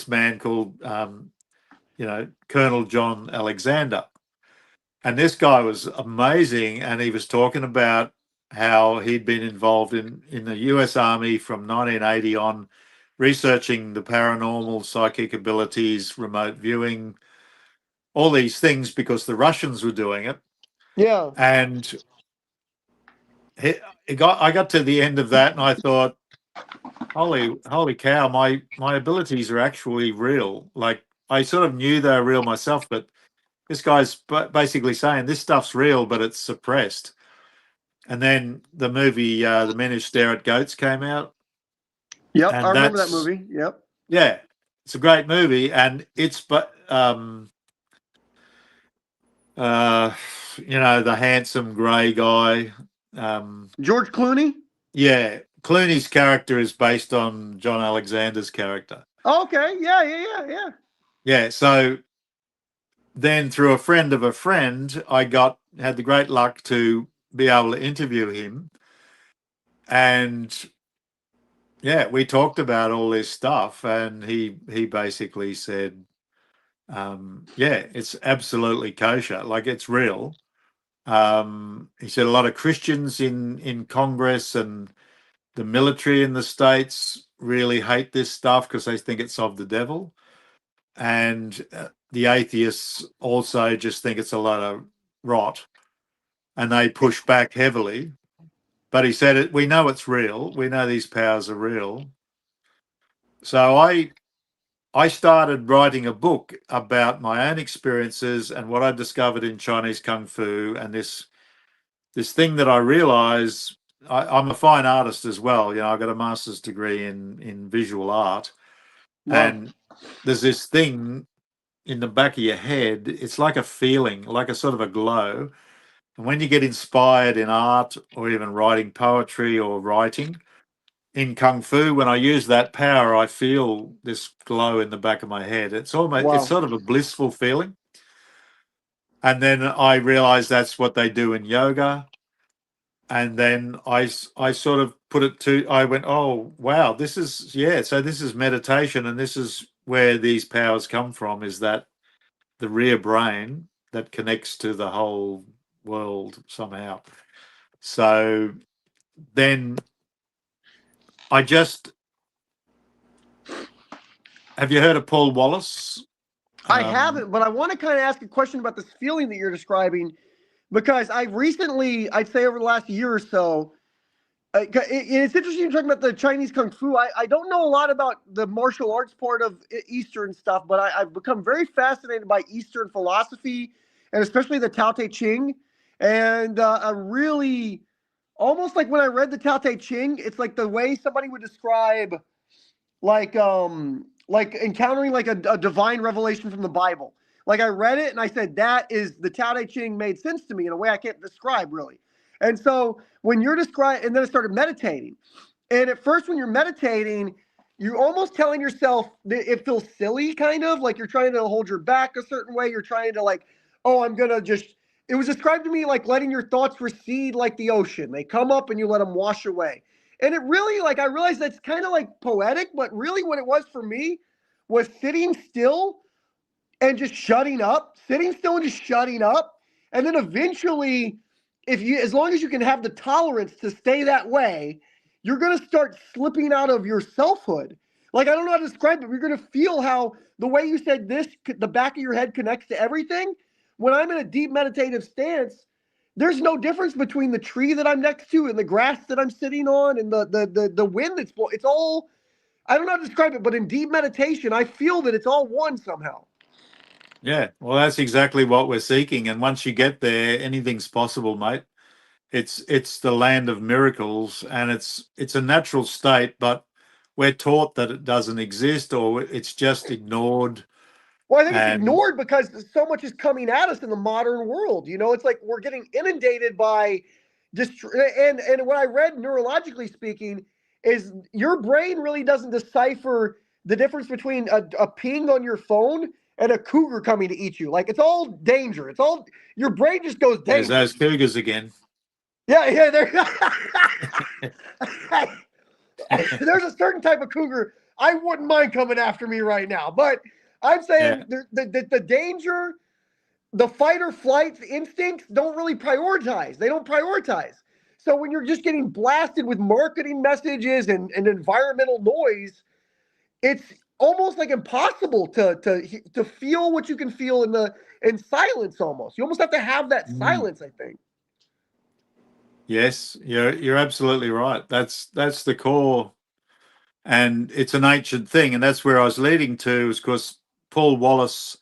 [SPEAKER 5] man called Colonel John Alexander. And this guy was amazing, and he was talking about how he'd been involved in the US Army from 1980 on, researching the paranormal, psychic abilities, remote viewing, all these things because the Russians were doing it.
[SPEAKER 3] yeah.
[SPEAKER 5] And I got to the end of that, and I thought, holy cow, my abilities are actually real. Like, I sort of knew they were real myself, but this guy's basically saying this stuff's real, but it's suppressed. And then the movie The Men Who Stare at Goats came out,
[SPEAKER 3] Yep, I
[SPEAKER 5] and
[SPEAKER 3] remember that
[SPEAKER 5] that's,
[SPEAKER 3] movie. Yep.
[SPEAKER 5] yeah, it's a great movie, and it's the handsome grey guy.
[SPEAKER 3] George Clooney.
[SPEAKER 5] Yeah, Clooney's character is based on John Alexander's character.
[SPEAKER 3] Okay. Yeah.
[SPEAKER 5] Yeah, so then through a friend of a friend, I had the great luck to be able to interview him. And yeah, we talked about all this stuff, and he basically said, yeah, it's absolutely kosher. Like, it's real. He said a lot of Christians in Congress and the military in the States really hate this stuff because they think it's of the devil. And the atheists also just think it's a lot of rot, and they push back heavily. But he said, we know it's real. We know these powers are real. So I started writing a book about my own experiences and what I discovered in Chinese Kung Fu, and this thing that I realized. I'm a fine artist as well. I got a master's degree in visual art,
[SPEAKER 3] Wow.
[SPEAKER 5] and there's this thing in the back of your head. It's like a feeling, like a sort of a glow. And when you get inspired in art or even writing poetry or writing in Kung Fu, when I use that power, I feel this glow in the back of my head. It's
[SPEAKER 3] Wow.
[SPEAKER 5] sort of a blissful feeling. And then I realized that's what they do in yoga. And then I sort of I went, oh, wow, this is meditation. And this is where these powers come from, is that the rear brain that connects to the whole world somehow. So then have you heard of Paul Wallace?
[SPEAKER 3] I haven't, but I want to kind of ask a question about this feeling that you're describing, because I recently, I'd say over the last year or so, it's interesting you're talking about the Chinese Kung Fu. I don't know a lot about the martial arts part of Eastern stuff, but I've become very fascinated by Eastern philosophy, and especially the Tao Te Ching. And I really, almost like when I read the Tao Te Ching, it's like the way somebody would describe like encountering like a divine revelation from the Bible. Like, I read it and I said, that is, the Tao Te Ching made sense to me in a way I can't describe really. And so when you're describing, and then I started meditating. And at first, when you're meditating, you're almost telling yourself that it feels silly, kind of like you're trying to hold your back a certain way. You're trying to, like, oh, I'm going to just, it was described to me like letting your thoughts recede like the ocean. They come up and you let them wash away. And it really, like, I realized that's kind of like poetic, but really what it was for me was sitting still and just shutting up, sitting still and just shutting up. And then eventually, as long as you can have the tolerance to stay that way, you're going to start slipping out of your selfhood. Like, I don't know how to describe it. You're going to feel how the way you said this, the back of your head connects to everything. When I'm in a deep meditative stance, there's no difference between the tree that I'm next to and the grass that I'm sitting on and the wind that's blowing. It's all I don't know how to describe it, but in deep meditation, I feel that it's all one somehow.
[SPEAKER 5] Yeah, well, that's exactly what we're seeking. And once you get there, anything's possible, mate. It's the land of miracles, and it's a natural state, but we're taught that it doesn't exist, or it's just ignored.
[SPEAKER 3] Well, I think it's
[SPEAKER 5] And
[SPEAKER 3] ignored because so much is coming at us in the modern world. You know, it's like we're getting inundated by and what I read neurologically speaking is your brain really doesn't decipher the difference between a ping on your phone and a cougar coming to eat you. Like it's all danger. It's all your brain just goes
[SPEAKER 5] there's
[SPEAKER 3] danger.
[SPEAKER 5] those cougars again.
[SPEAKER 3] Yeah, yeah. There's a certain type of cougar I wouldn't mind coming after me right now, but I'm
[SPEAKER 5] Yeah.
[SPEAKER 3] saying the danger, the fight or flight instincts don't really prioritize. They don't prioritize. So when you're just getting blasted with marketing messages and environmental noise, it's almost like impossible to feel what you can feel in silence. Almost, you almost have to have that silence. I think.
[SPEAKER 5] Yes, you're absolutely right. That's the core, and it's an ancient thing, and that's where I was leading to. Is because Paul Wallace,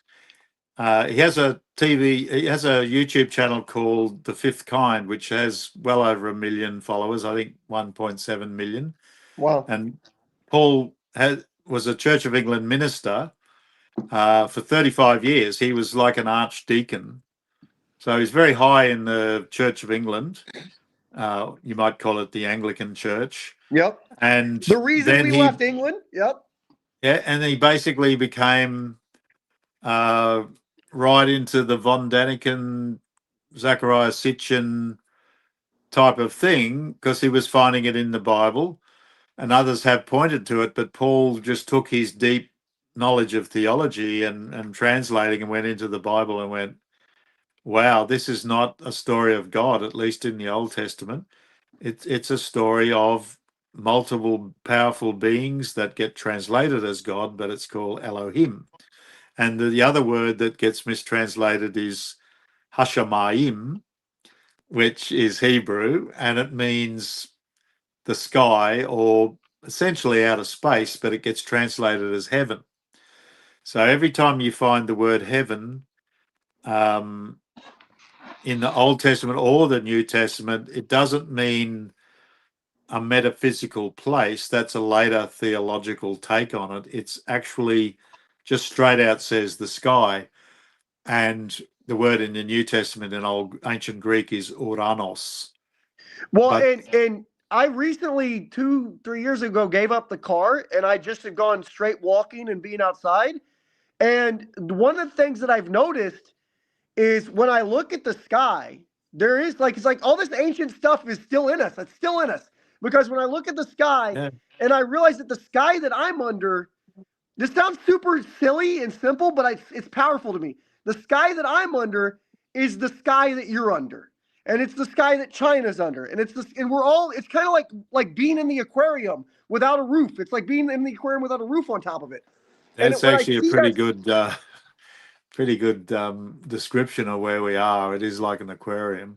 [SPEAKER 5] he has a YouTube channel called The Fifth Kind, which has well over 1 million followers. I think 1.7 million.
[SPEAKER 3] Wow.
[SPEAKER 5] And Paul was a Church of England minister for 35 years. He was like an archdeacon, so he's very high in the Church of England. You might call it the Anglican Church.
[SPEAKER 3] Yep.
[SPEAKER 5] And
[SPEAKER 3] The reason
[SPEAKER 5] then
[SPEAKER 3] we left England. Yep.
[SPEAKER 5] yeah, and he basically became right into the von Daniken, Zachariah Sitchin type of thing because he was finding it in the Bible, and others have pointed to it. But Paul just took his deep knowledge of theology and translating and went into the Bible and went, wow, this is not a story of God, at least in the Old Testament. It's a story of multiple powerful beings that get translated as God, but it's called Elohim. And the other word that gets mistranslated is Hashemayim, which is Hebrew, and it means the sky or essentially outer space, but it gets translated as heaven. So every time you find the word heaven in the Old Testament or the New Testament, it doesn't mean a metaphysical place. That's a later theological take on it. It's actually just straight out says the sky. And the word in the New Testament in old ancient Greek is uranos.
[SPEAKER 3] Well,
[SPEAKER 5] But
[SPEAKER 3] and I recently 2-3 years ago gave up the car, and I just had gone straight walking and being outside. And one of the things that I've noticed is when I look at the sky, there is like it's like all this ancient stuff is still in us. It's still in us because when I look at the sky
[SPEAKER 5] yeah,
[SPEAKER 3] and I realize that the sky that I'm under, this sounds super silly and simple, but it's powerful to me. The sky that I'm under is the sky that you're under, and it's the sky that China's under, and and we're all. It's kind of like being in the aquarium without a roof. It's like being in the aquarium without a roof on top of it. And
[SPEAKER 5] that's
[SPEAKER 3] when I
[SPEAKER 5] actually a
[SPEAKER 3] see that,
[SPEAKER 5] pretty good description of where we are. It is like an aquarium.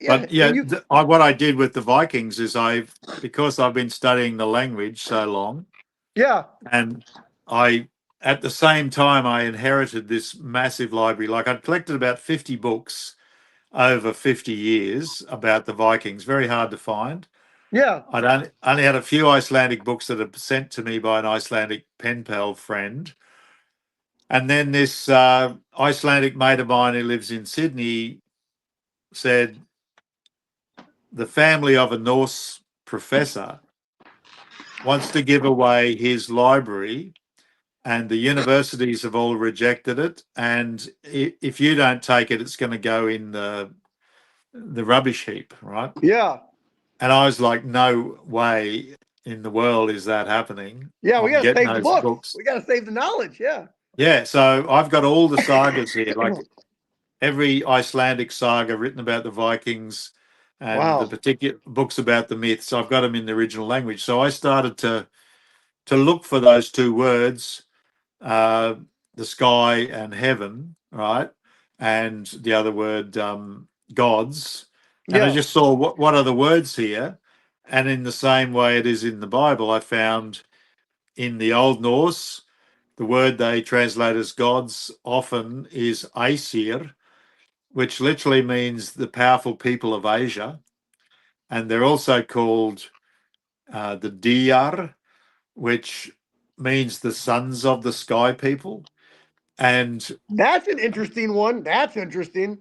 [SPEAKER 3] yeah,
[SPEAKER 5] But yeah,
[SPEAKER 3] and you,
[SPEAKER 5] what I did with the Vikings is because I've been studying the language so long,
[SPEAKER 3] yeah,
[SPEAKER 5] and at the same time I inherited this massive library. Like I'd collected about 50 books over 50 years about the Vikings. Very hard to find.
[SPEAKER 3] yeah,
[SPEAKER 5] I'd only had a few Icelandic books that are sent to me by an Icelandic pen pal friend. And then this Icelandic mate of mine who lives in Sydney said the family of a Norse professor wants to give away his library, and the universities have all rejected it. And if you don't take it, it's going to go in the rubbish heap, right?
[SPEAKER 3] yeah,
[SPEAKER 5] And I was like, no way in the world is that happening.
[SPEAKER 3] yeah. We
[SPEAKER 5] I'm
[SPEAKER 3] gotta
[SPEAKER 5] getting
[SPEAKER 3] save the
[SPEAKER 5] those
[SPEAKER 3] books.
[SPEAKER 5] books.
[SPEAKER 3] We gotta save the knowledge. Yeah,
[SPEAKER 5] Yeah, so I've got all the sagas here, like every Icelandic saga written about the Vikings and the
[SPEAKER 3] wow,
[SPEAKER 5] particular books about the myths. I've got them in the original language. So I started to look for those two words, uh, the sky and heaven, right? And the other word, gods. And I
[SPEAKER 3] yeah,
[SPEAKER 5] just saw what are the words here. And in the same way it is in the Bible, I found in the Old Norse, the word they translate as gods often is Aesir, which literally means the powerful people of Asia. And they're also called the Diyar, which means the sons of the sky people. And
[SPEAKER 3] That's an interesting one. That's interesting.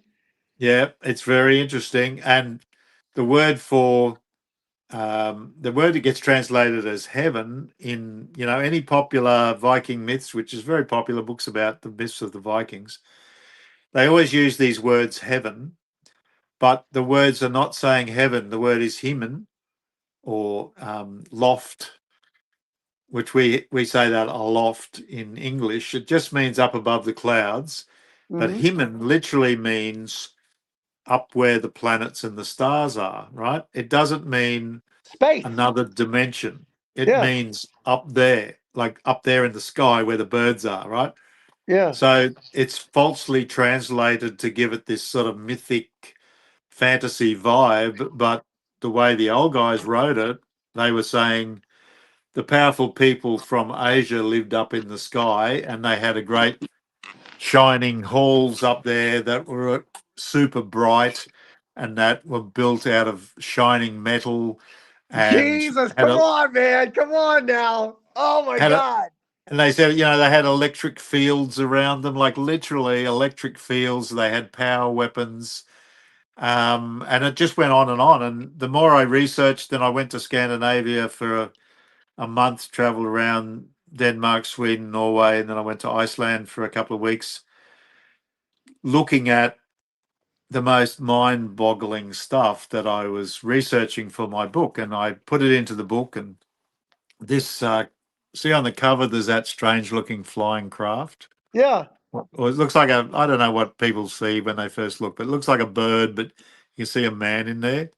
[SPEAKER 5] yeah, it's very interesting. And the word for the word that gets translated as heaven in any popular Viking myths, which is very popular books about the myths of the Vikings, they always use these words heaven, but the words are not saying heaven. The word is himen or loft, which we say that aloft in English. It just means up above the clouds, but
[SPEAKER 3] Mhm.
[SPEAKER 5] himen literally means up where the planets and the stars are, right? It doesn't mean
[SPEAKER 3] Space.
[SPEAKER 5] another dimension. It
[SPEAKER 3] Yeah.
[SPEAKER 5] means up there, like up there in the sky where the birds are, right?
[SPEAKER 3] Yeah.
[SPEAKER 5] So it's falsely translated to give it this sort of mythic fantasy vibe, but the way the old guys wrote it, they were saying the powerful people from Asia lived up in the sky and they had a great shining halls up there that were super bright and that were built out of shining metal and
[SPEAKER 3] Jesus,
[SPEAKER 5] had
[SPEAKER 3] come
[SPEAKER 5] a
[SPEAKER 3] on, man. Come on now. Oh my
[SPEAKER 5] had a
[SPEAKER 3] God.
[SPEAKER 5] and they said, they had electric fields around them, like literally electric fields. They had power weapons. And it just went on and on. And the more I researched, then I went to Scandinavia for a month, traveled around Denmark, Sweden, Norway, and then I went to Iceland for a couple of weeks, looking at the most mind-boggling stuff that I was researching for my book. And I put it into the book. And this, see on the cover, there's that strange-looking flying craft.
[SPEAKER 3] Yeah.
[SPEAKER 5] Well, it looks like I don't know what people see when they first look, but it looks like a bird, but you see a man in there.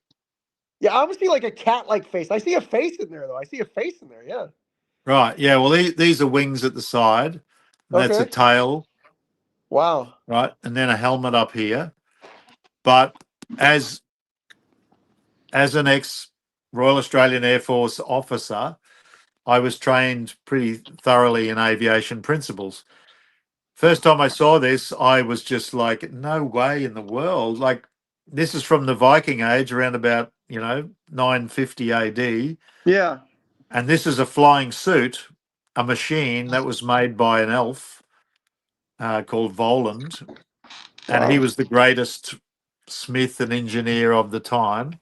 [SPEAKER 3] Yeah. I almost see like a cat-like face. I see a face in there, though. I see a face in there. Yeah.
[SPEAKER 5] Right. Yeah. Well, these are wings at the side, and that's a
[SPEAKER 3] Okay.
[SPEAKER 5] tail,
[SPEAKER 3] Wow.
[SPEAKER 5] right? And then a helmet up here. But as an ex Royal Australian Air Force officer, I was trained pretty thoroughly in aviation principles. First time I saw this, I was just like, no way in the world. Like, this is from the Viking age, around about 950 AD.
[SPEAKER 3] Yeah.
[SPEAKER 5] And this is a flying suit, a machine that was made by an elf called Voland. And he
[SPEAKER 3] Wow.
[SPEAKER 5] was the greatest smith and engineer of the time.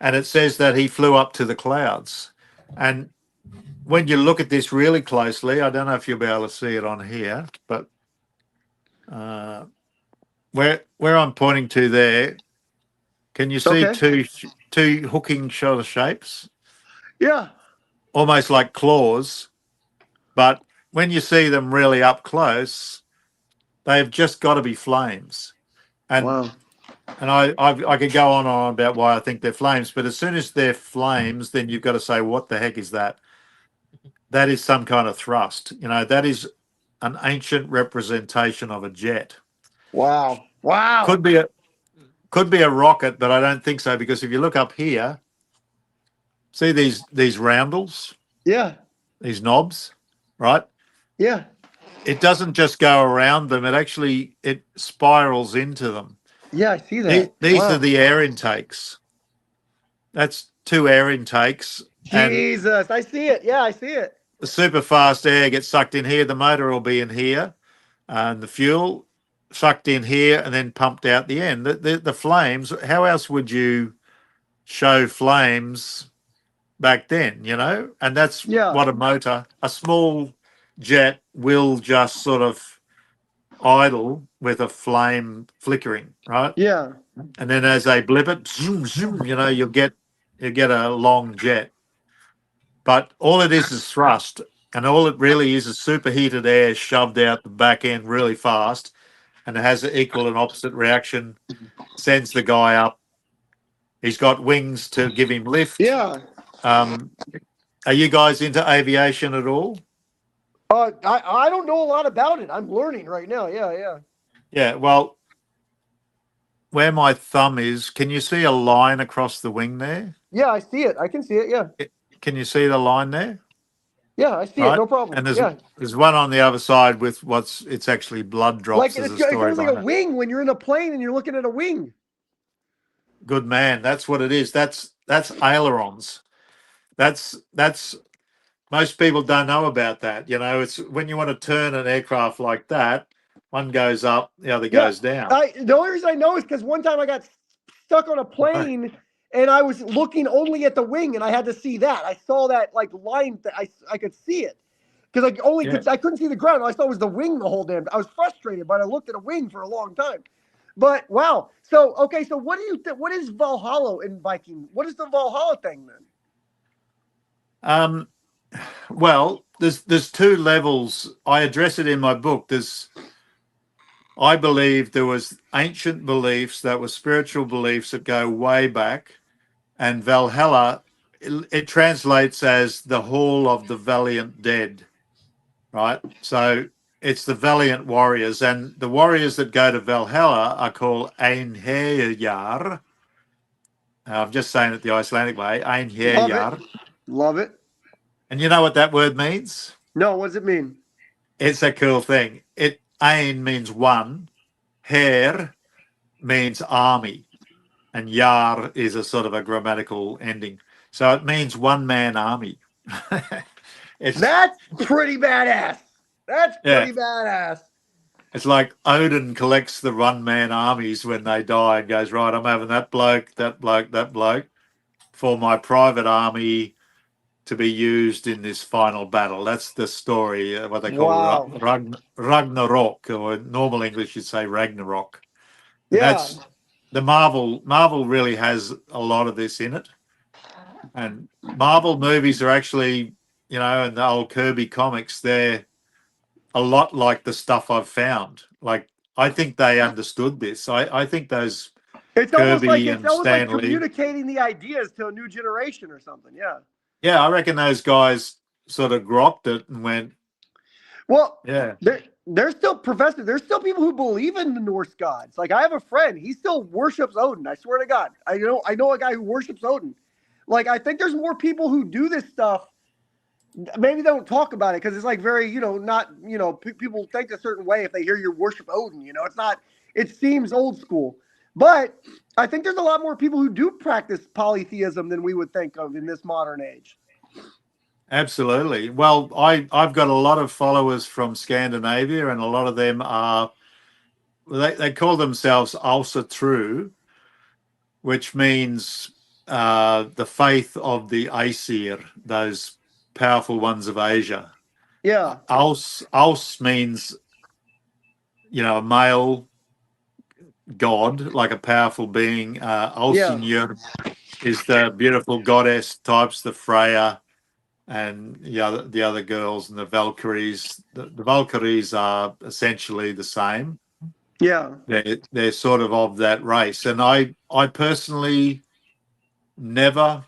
[SPEAKER 5] And it says that he flew up to the clouds. And when you look at this really closely, I don't know if you'll be able to see it on here, but where I'm pointing to there, can you see
[SPEAKER 3] Okay.
[SPEAKER 5] two hooking shoulder shapes,
[SPEAKER 3] Yeah.
[SPEAKER 5] almost like claws? But when you see them really up close, they've just got to be flames. And
[SPEAKER 3] Wow.
[SPEAKER 5] I could go on about why I think they're flames, but as soon as they're flames, then you've got to say, what the heck is that? That is some kind of thrust. That is an ancient representation of a jet.
[SPEAKER 3] Wow. Wow.
[SPEAKER 5] Could be a rocket, but I don't think so, because if you look up here, see these roundels,
[SPEAKER 3] Yeah.
[SPEAKER 5] these knobs, right?
[SPEAKER 3] Yeah.
[SPEAKER 5] It doesn't just go around them; it spirals into them.
[SPEAKER 3] Yeah. I see that.
[SPEAKER 5] These are
[SPEAKER 3] Wow.
[SPEAKER 5] the air intakes. That's two air intakes, and
[SPEAKER 3] Jesus. I see it. Yeah. I see it.
[SPEAKER 5] the super fast air gets sucked in here. The motor will be in here, and the fuel sucked in here and then pumped out the end. The flames. How else would you show flames back then? And that's
[SPEAKER 3] Yeah.
[SPEAKER 5] what a small jet will just sort of idle with a flame flickering, right?
[SPEAKER 3] Yeah.
[SPEAKER 5] And then as they blip it, zoom, zoom, you'll get a long jet. But all it is thrust, and all it really is superheated air shoved out the back end really fast, and it has an equal and opposite reaction. Sends the guy up. He's got wings to give him lift.
[SPEAKER 3] Yeah.
[SPEAKER 5] Are you guys into aviation at all?
[SPEAKER 3] I don't know a lot about it. I'm learning right now. Yeah. Yeah.
[SPEAKER 5] Yeah. Well, where my thumb is, can you see a line across the wing there?
[SPEAKER 3] Yeah. I see it. I can see it. Yeah.
[SPEAKER 5] Can you see the line there?
[SPEAKER 3] Yeah, I see it.
[SPEAKER 5] right?
[SPEAKER 3] No problem.
[SPEAKER 5] And
[SPEAKER 3] Yeah.
[SPEAKER 5] there's one on the other side with it's actually blood drops
[SPEAKER 3] Like
[SPEAKER 5] as a
[SPEAKER 3] it
[SPEAKER 5] story
[SPEAKER 3] goes like a
[SPEAKER 5] behind it.
[SPEAKER 3] wing when you're in a plane and you're looking at a wing.
[SPEAKER 5] Good man. That's what it is. That's ailerons. That's most people don't know about that. You know, it's when you want to turn an aircraft like that, one goes up, the other
[SPEAKER 3] Yeah.
[SPEAKER 5] goes down.
[SPEAKER 3] The only reason I know is because one time I got stuck on a
[SPEAKER 5] Right.
[SPEAKER 3] plane and I was looking only at the wing and I had to see that. I saw that like line that I could see it. Because
[SPEAKER 5] Yeah.
[SPEAKER 3] I couldn't see the ground. All I saw was the wing the whole damn. I was frustrated, but I looked at a wing for a long time. But wow. So okay. So what do you what is Valhalla in Viking? What is the Valhalla thing then?
[SPEAKER 5] Well, there's two levels. I address it in my book. I believe there was ancient beliefs that were spiritual beliefs that go way back, and Valhalla, it translates as the Hall of the Valiant Dead, right? So it's the valiant warriors, and the warriors that go to Valhalla are called Einherjar. I'm just saying it the Icelandic way,
[SPEAKER 3] Love it.
[SPEAKER 5] Einherjar.
[SPEAKER 3] Love it.
[SPEAKER 5] And you know what that word means?
[SPEAKER 3] No, what does it mean?
[SPEAKER 5] It's a cool thing. Ein means one, Her means army, and Yar is a sort of a grammatical ending. So it means one man army.
[SPEAKER 3] That's pretty badass. That's
[SPEAKER 5] Yeah.
[SPEAKER 3] pretty badass.
[SPEAKER 5] It's like Odin collects the one man armies when they die and goes, right, I'm having that bloke, that bloke, that bloke for my private army to be used in this final battle. That's the story, what they call
[SPEAKER 3] Wow.
[SPEAKER 5] Ragnarok, or in normal English you'd say Ragnarok. And
[SPEAKER 3] Yeah.
[SPEAKER 5] that's the Marvel really has a lot of this in it. And Marvel movies are actually, you know, and the old Kirby comics, they're a lot like the stuff I've found. Like, I think they understood this. I think those Kirby and
[SPEAKER 3] It's almost like
[SPEAKER 5] Stan Lee,
[SPEAKER 3] communicating the ideas to a new generation or something. Yeah.
[SPEAKER 5] yeah, I reckon those guys sort of grokked it and went,
[SPEAKER 3] Well,
[SPEAKER 5] yeah,
[SPEAKER 3] there's still professors. There's still people who believe in the Norse gods. Like I have a friend, he still worships Odin. I swear to God, I know a guy who worships Odin. Like I think there's more people who do this stuff. Maybe they don't talk about it because it's like very, not, people think a certain way if they hear you worship Odin. It's not. It seems old school, but I think there's a lot more people who do practice polytheism than we would think of in this modern age.
[SPEAKER 5] absolutely. Well, I've got a lot of followers from Scandinavia, and a lot of them are, they call themselves Alsa True, which means the faith of the Aesir, those powerful ones of Asia.
[SPEAKER 3] Yeah.
[SPEAKER 5] Aus means, a male god, like a powerful being. Alsinjur is the beautiful goddess types, the Freya and the other girls, and the Valkyries. The Valkyries are essentially the same.
[SPEAKER 3] Yeah.
[SPEAKER 5] They're sort of that race. And I personally never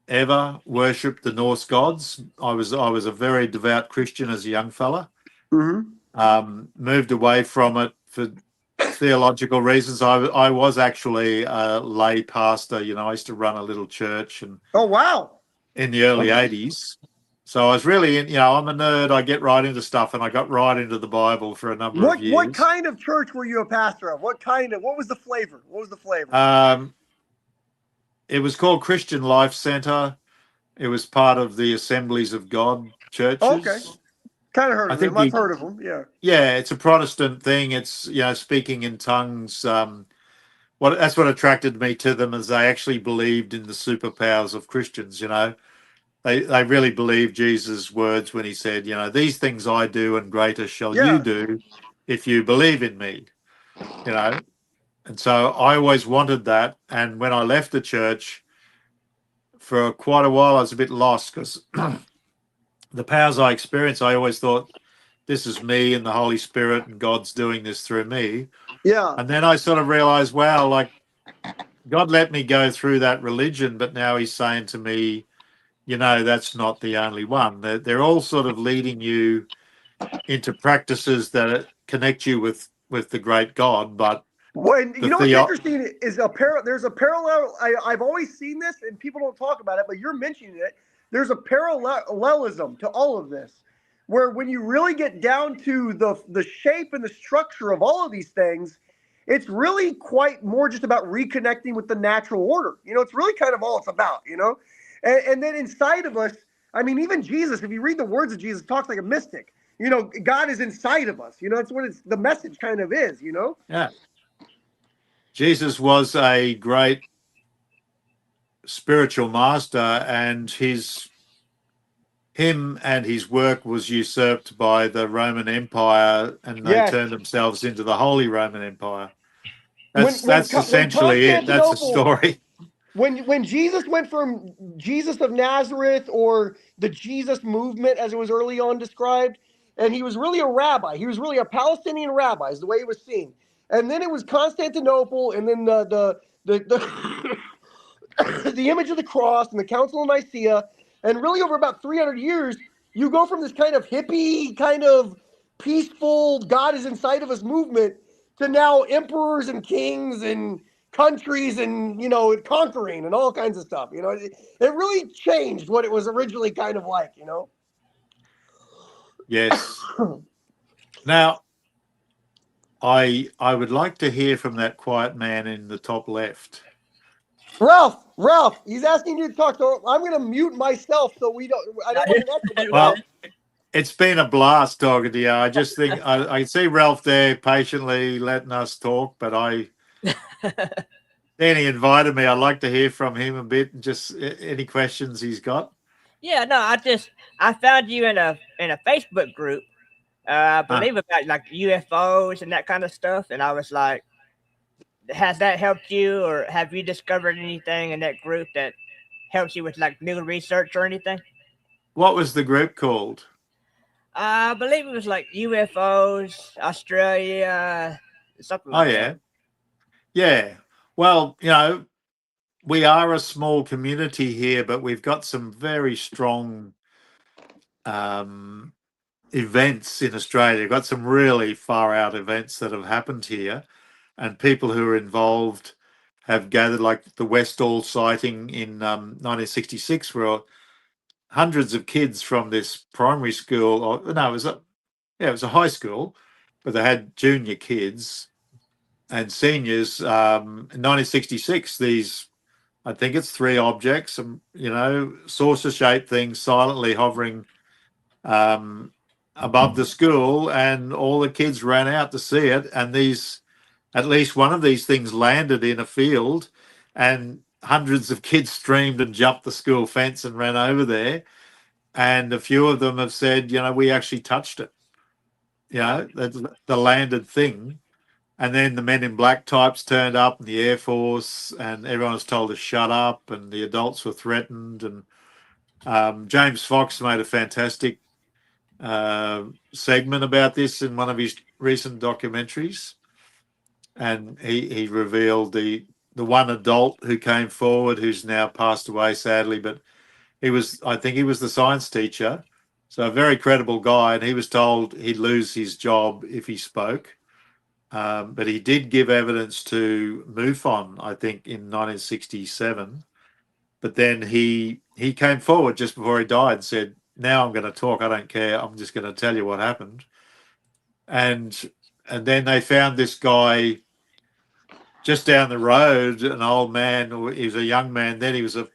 [SPEAKER 5] ever worshipped the Norse gods. I was a very devout Christian as a young fella.
[SPEAKER 3] Mm-hmm.
[SPEAKER 5] Moved away from it for theological reasons. I was actually a lay pastor. I used to run a little church, and
[SPEAKER 3] Oh wow!
[SPEAKER 5] in the early '80s. So I was really I'm a nerd. I get right into stuff, and I got right into the Bible for a number of years.
[SPEAKER 3] What kind of church were you a pastor of? What was the flavor?
[SPEAKER 5] It was called Christian Life Center. It was part of the Assemblies of God churches.
[SPEAKER 3] Okay. Kind of heard of them. I've heard of them. Yeah.
[SPEAKER 5] Yeah, it's a Protestant thing. It's speaking in tongues. That's what attracted me to them, is they actually believed in the superpowers of Christians. They really believed Jesus' words when he said, these things I do and greater shall you do if you believe in me. And so I always wanted that. And when I left the church, for quite a while, I was a bit lost, because the powers I experienced, I always thought, this is me and the Holy Spirit, and God's doing this through me.
[SPEAKER 3] Yeah.
[SPEAKER 5] And then I sort of realized, wow, like God let me go through that religion, but now he's saying to me, that's not the only one. They're all sort of leading you into practices that connect you with the great God. But
[SPEAKER 3] what's interesting is there's a parallel. I've always seen this, and people don't talk about it, but you're mentioning it. there's a parallelism to all of this, where when you really get down to the shape and the structure of all of these things, it's really quite more just about reconnecting with the natural order. It's really kind of all it's about, and then inside of us, I mean, even Jesus, if you read the words of Jesus, talks like a mystic. God is inside of us. That's what the message kind of is,
[SPEAKER 5] Yeah. Jesus was a great spiritual master, and him and his work was usurped by the Roman Empire, and they
[SPEAKER 3] Yes.
[SPEAKER 5] turned themselves into the Holy Roman Empire. That's
[SPEAKER 3] When
[SPEAKER 5] essentially it. That's the story.
[SPEAKER 3] When Jesus went from Jesus of Nazareth, or the Jesus movement as it was early on described, and he was really a rabbi. He was really a Palestinian rabbi, is the way he was seen. And then it was Constantinople, and then the the image of the cross and the Council of Nicaea, and really over about 300 years, you go from this kind of hippie, kind of peaceful, God is inside of us movement, to now emperors and kings and countries and, conquering and all kinds of stuff. It really changed what it was originally kind of like,
[SPEAKER 5] Yes. Now, I would like to hear from that quiet man in the top left.
[SPEAKER 3] Ralph, he's asking you to talk. So I'm going to mute myself so I don't want to echo.
[SPEAKER 5] Well, it's been a blast talking to you. I just think I see Ralph there patiently letting us talk, but then he invited me. I'd like to hear from him a bit, and just any questions he's got.
[SPEAKER 6] Yeah, no, I found you in a Facebook group, I believe about like UFOs and that kind of stuff, and I was like, has that helped you, or have you discovered anything in that group that helps you with like new research or anything?
[SPEAKER 5] What was the group called?
[SPEAKER 6] I believe it was like UFOs, Australia, something like that.
[SPEAKER 5] Yeah. Well, we are a small community here, but we've got some very strong events in Australia. We've got some really far out events that have happened here, and people who are involved have gathered, like the Westall sighting in 1966, where hundreds of kids from this primary school, it was a high school, but they had junior kids and seniors. In 1966, I think it's 3 objects, saucer-shaped things silently hovering above the school, and all the kids ran out to see it. And at least one of these things landed in a field, and hundreds of kids streamed and jumped the school fence and ran over there. And a few of them have said, we actually touched it. The landed thing. And then the Men in Black types turned up, and the Air Force, and everyone was told to shut up, and the adults were threatened. And James Fox made a fantastic segment about this in one of his recent documentaries. And he revealed the one adult who came forward, who's now passed away, sadly, but I think he was the science teacher. So a very credible guy, and he was told he'd lose his job if he spoke. But he did give evidence to MUFON, I think, in 1967. But then he came forward just before he died and said, now I'm going to talk. I don't care. I'm just going to tell you what happened. And then they found this guy just down the road, an old man. He was a young man. Then he was an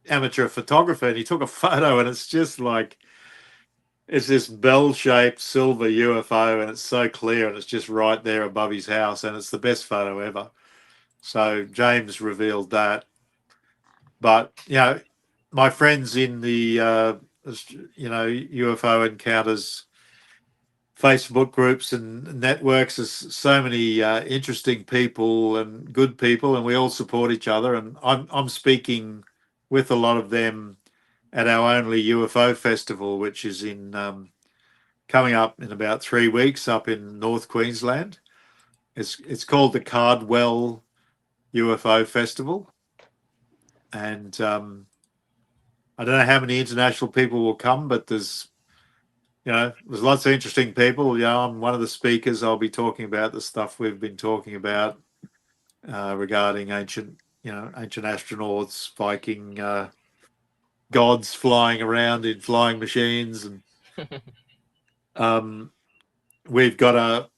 [SPEAKER 5] amateur photographer, and he took a photo, and it's just like, it's this bell-shaped silver UFO, and it's so clear, and it's just right there above his house, and it's the best photo ever. So James revealed that. But, my friends in the, UFO Encounters Facebook groups and networks, there's so many interesting people and good people, and we all support each other. And I'm speaking with a lot of them at our only UFO festival, which is coming up in about 3 weeks up in North Queensland. It's called the Cardwell UFO Festival, and I don't know how many international people will come, but there's lots of interesting people. I'm one of the speakers. I'll be talking about the stuff we've been talking about regarding ancient astronauts, gods flying around in flying machines, and we've got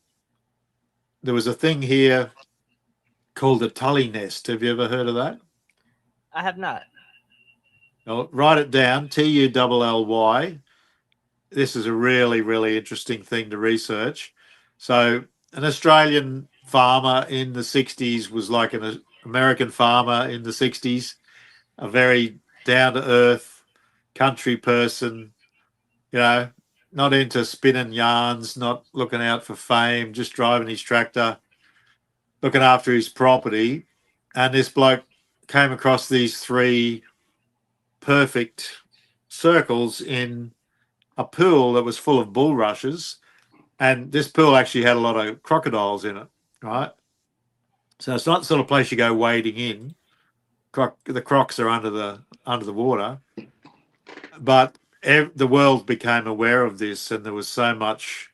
[SPEAKER 5] there was a thing here called the Tully nest. Have you ever heard of that?
[SPEAKER 6] I have not.
[SPEAKER 5] I'll write it down, Tully. This is a really, really interesting thing to research. So an Australian farmer in the 60s was like an American farmer in the 60s, a very down-to-earth country person, not into spinning yarns, not looking out for fame, just driving his tractor, looking after his property. And this bloke came across these 3 perfect circles in a pool that was full of bulrushes, and this pool actually had a lot of crocodiles in it, right? So it's not the sort of place you go wading in. The crocs are under the water, but the world became aware of this, and there was so much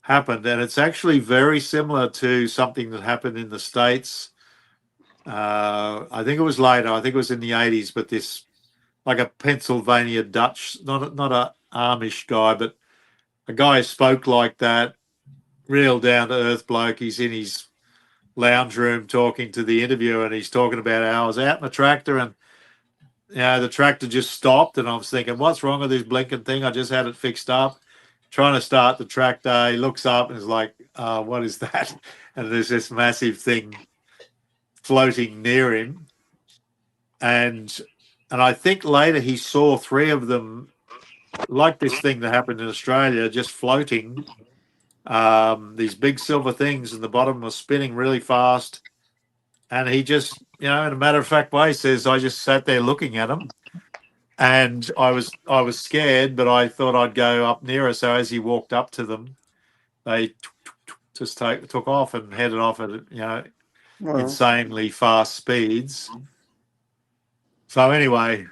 [SPEAKER 5] happened, and it's actually very similar to something that happened in the States. I think it was later. I think it was in the 80s, but this, like a Pennsylvania Dutch, not a Amish guy, but a guy who spoke like that, real down to earth bloke. He's in his lounge room talking to the interviewer, and he's talking about how I was out in the tractor, and the tractor just stopped, and I was thinking, what's wrong with this blinking thing? I just had it fixed up, trying to start the tractor. He looks up and is like, what is that? And there's this massive thing floating near him, and I think later he saw 3 of them, like this thing that happened in Australia, just floating, these big silver things, and the bottom was spinning really fast. And he just, in a matter-of-fact way, says, I just sat there looking at them, and I was scared, but I thought I'd go up nearer. So as he walked up to them, they just took off and headed off at insanely fast speeds. So anyway,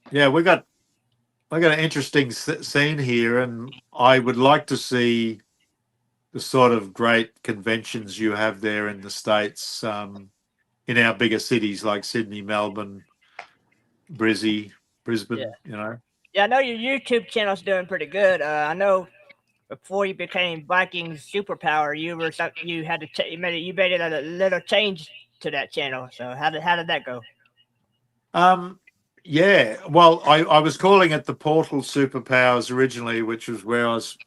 [SPEAKER 5] we got an interesting scene here, and I would like to see the sort of great conventions you have there in the States, in our bigger cities like Sydney, Melbourne, Brisbane.
[SPEAKER 6] Yeah. Yeah, I know your YouTube channel's doing pretty good. I know before you became Viking Superpower, you made it a little change to that channel. So how did that go?
[SPEAKER 5] Yeah, well, I was calling it the Portal Superpowers originally, which was where I was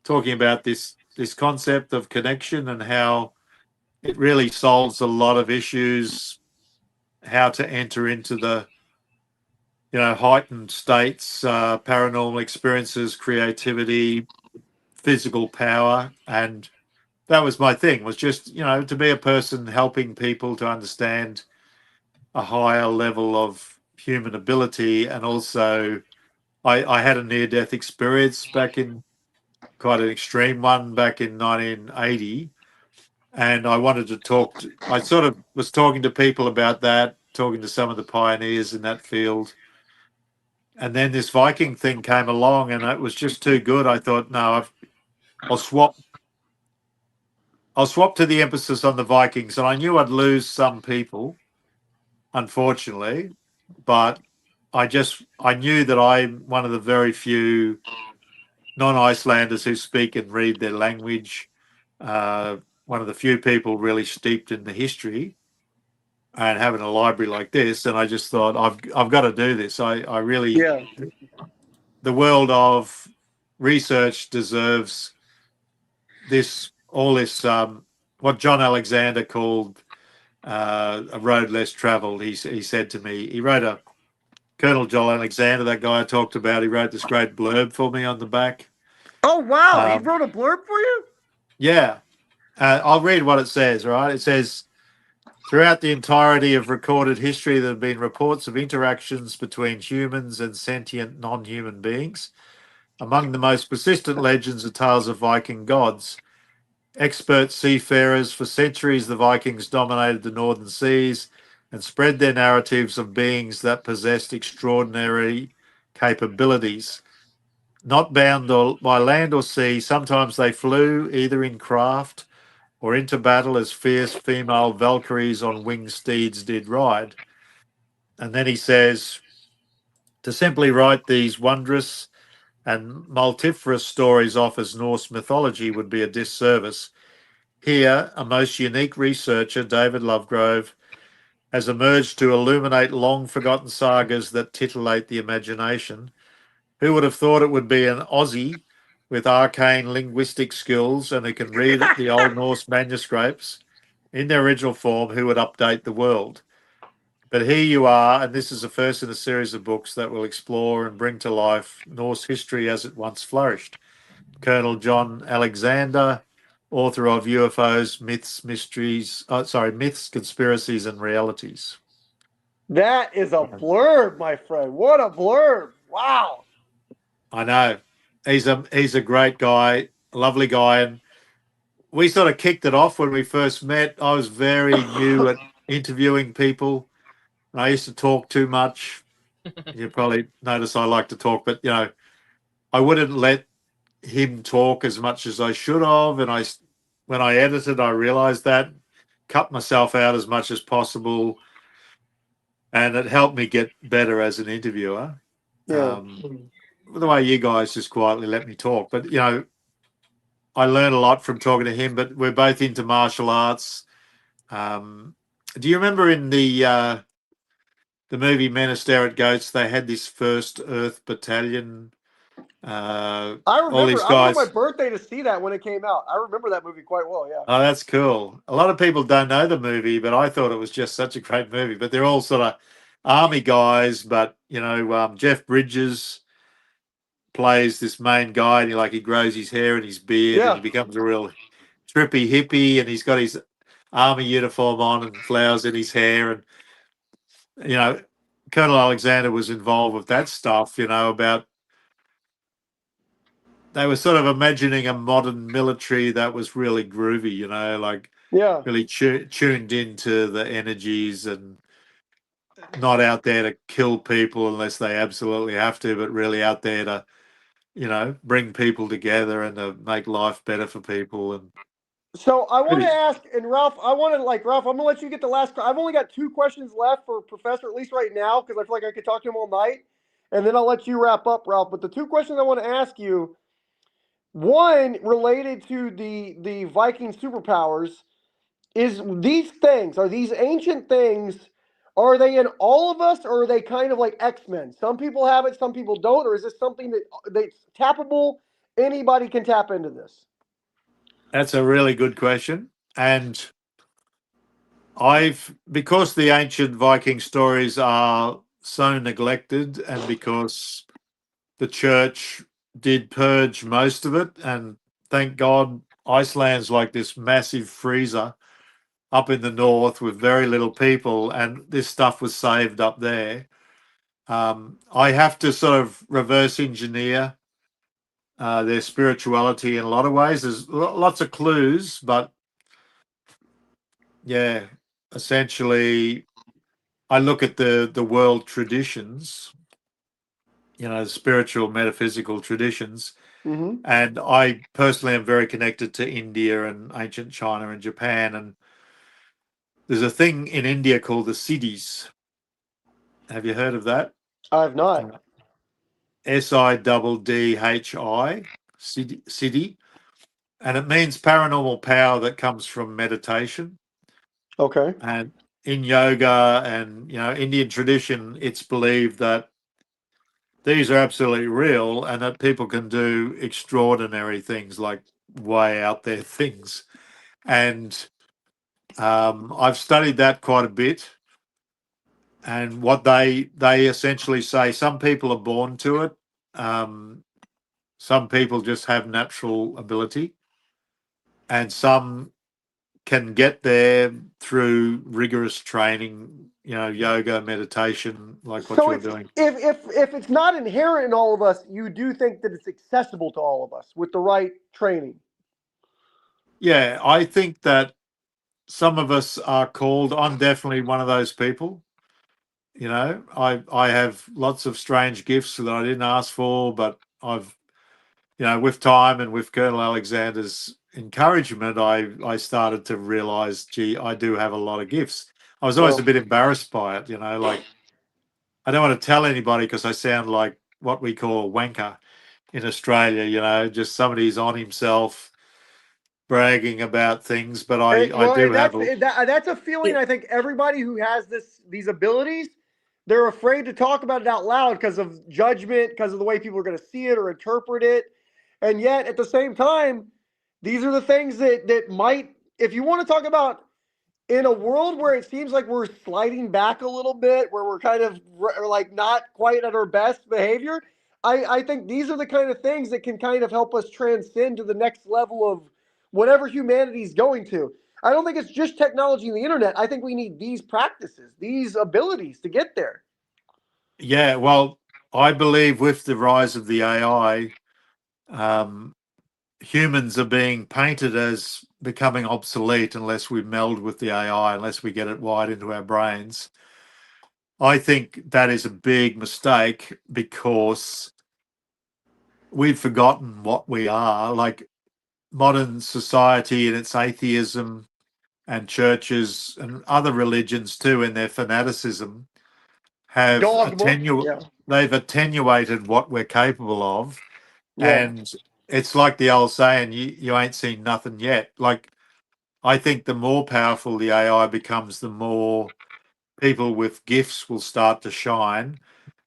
[SPEAKER 5] talking about this concept of connection and how it really solves a lot of issues, how to enter into the heightened states, paranormal experiences, creativity, physical power. And that was my thing, was just to be a person helping people to understand a higher level of human ability. And also I had a near-death experience back in, quite an extreme one, back in 1980, and I wanted to I sort of was talking to people about that, talking to some of the pioneers in that field, and then this Viking thing came along, and it was just too good. I thought, no, I'll swap to the emphasis on the Vikings, and I knew I'd lose some people, unfortunately, but I knew that I'm one of the very few non-Icelanders who speak and read their language, one of the few people really steeped in the history, and having a library like this, and I just thought, I've got to do this. I really, the world of research deserves all this, what John Alexander called a road less traveled. He said to me, he wrote Colonel John Alexander, that guy I talked about, he wrote this great blurb for me on the back.
[SPEAKER 3] Oh, wow. He wrote a blurb for you?
[SPEAKER 5] Yeah. I'll read what it says, right? It says, throughout the entirety of recorded history, there have been reports of interactions between humans and sentient non-human beings. Among the most persistent legends are tales of Viking gods. Expert seafarers, for centuries the Vikings dominated the northern seas and spread their narratives of beings that possessed extraordinary capabilities. Not bound by land or sea, sometimes they flew either in craft or into battle as fierce female Valkyries on winged steeds did ride. And then he says, To simply write these wondrous and multifarious stories off as Norse mythology would be a disservice. Here, a most unique researcher, David Lovegrove, has emerged to illuminate long-forgotten sagas that titillate the imagination. Who would have thought it would be an Aussie with arcane linguistic skills and who can read the Old Norse manuscripts in their original form who would update the world? But here you are, and this is the first in a series of books that will explore and bring to life Norse history as it once flourished. Colonel John Alexander, author of UFOs, Myths, Conspiracies, and Realities.
[SPEAKER 3] That is a blurb, my friend. What a blurb. Wow.
[SPEAKER 5] I know. He's a great guy, a lovely guy, and we sort of kicked it off when we first met. I was very new at interviewing people. I used to talk too much. You probably notice I like to talk, but I wouldn't let him talk as much as I should have. And when I edited, I realized that, cut myself out as much as possible, and it helped me get better as an interviewer.
[SPEAKER 3] Yeah.
[SPEAKER 5] The way you guys just quietly let me talk, but I learned a lot from talking to him. But we're both into martial arts. Do you remember in the movie Men Who Stare at Goats, they had this First Earth Battalion?
[SPEAKER 3] I
[SPEAKER 5] All these
[SPEAKER 3] remember. I
[SPEAKER 5] guys.
[SPEAKER 3] went my birthday to see that when it came out. I remember that movie quite well. Yeah.
[SPEAKER 5] Oh, that's cool. A lot of people don't know the movie, but I thought it was just such a great movie. But they're all sort of army guys. But Jeff Bridges plays this main guy, and he grows his hair and his beard, and he becomes a real trippy hippie, and he's got his army uniform on and flowers in his hair, and Colonel Alexander was involved with that stuff. About they were sort of imagining a modern military that was really groovy. Really tuned into the energies and not out there to kill people unless they absolutely have to, but really out there to bring people together and to make life better for people. And
[SPEAKER 3] so I want to ask, and Ralph, Ralph, I'm gonna let you get the last. I've only got 2 questions left for Professor, at least right now, because I feel like I could talk to him all night, and then I'll let you wrap up, Ralph. But the 2 questions I want to ask you, one related to the Viking superpowers, is these ancient things, are they in all of us, or are they kind of like X-Men? Some people have it, some people don't, or is this something that's tappable? Anybody can tap into this.
[SPEAKER 5] That's a really good question. And because the ancient Viking stories are so neglected, and because the church did purge most of it, and thank God Iceland's like this massive freezer up in the north with very little people, and this stuff was saved up there. I have to sort of reverse engineer their spirituality in a lot of ways. There's lots of clues, but yeah, essentially, I look at the world traditions, spiritual, metaphysical traditions, and I personally am very connected to India and ancient China and Japan. And there's a thing in India called the Siddhis. Have you heard of that?
[SPEAKER 3] I have not.
[SPEAKER 5] Siddhi, Siddhi, and it means paranormal power that comes from meditation.
[SPEAKER 3] Okay.
[SPEAKER 5] And in yoga and Indian tradition, it's believed that these are absolutely real and that people can do extraordinary things, like way out there things. And I've studied that quite a bit. And what they essentially say, some people are born to it. Some people just have natural ability, and some can get there through rigorous training, yoga, meditation, like what you're doing.
[SPEAKER 3] If it's not inherent in all of us, you do think that it's accessible to all of us with the right training.
[SPEAKER 5] Yeah, I think that some of us are called. I'm definitely one of those people. I have lots of strange gifts that I didn't ask for, but I've, with time and with Colonel Alexander's encouragement, I started to realize, gee, I do have a lot of gifts. I was always a bit embarrassed by it, like I don't want to tell anybody because I sound like what we call a wanker in Australia, you know, just somebody who's on himself bragging about things. But I
[SPEAKER 3] Well,
[SPEAKER 5] do
[SPEAKER 3] and
[SPEAKER 5] have a,
[SPEAKER 3] that's a feeling. I think everybody who has these abilities, they're afraid to talk about it out loud because of judgment, because of the way people are going to see it or interpret it. And yet, at the same time, these are the things that might, if you want to talk about in a world where it seems like we're sliding back a little bit, where we're kind of like not quite at our best behavior, I think these are the kind of things that can kind of help us transcend to the next level of whatever humanity is going to. I don't think it's just technology and the internet. I think we need these practices, these abilities to get there.
[SPEAKER 5] yeah, well, I believe with the rise of the AI, humans are being painted as becoming obsolete unless we meld with the AI, unless we get it wired into our brains. I think that is a big mistake because we've forgotten what we are. Like modern society and its atheism and churches and other religions too, in their fanaticism, have
[SPEAKER 3] Dogma. Yeah.
[SPEAKER 5] they've attenuated what we're capable of.
[SPEAKER 3] Yeah.
[SPEAKER 5] And it's like the old saying, you ain't seen nothing yet. Like, I think the more powerful the AI becomes, the more people with gifts will start to shine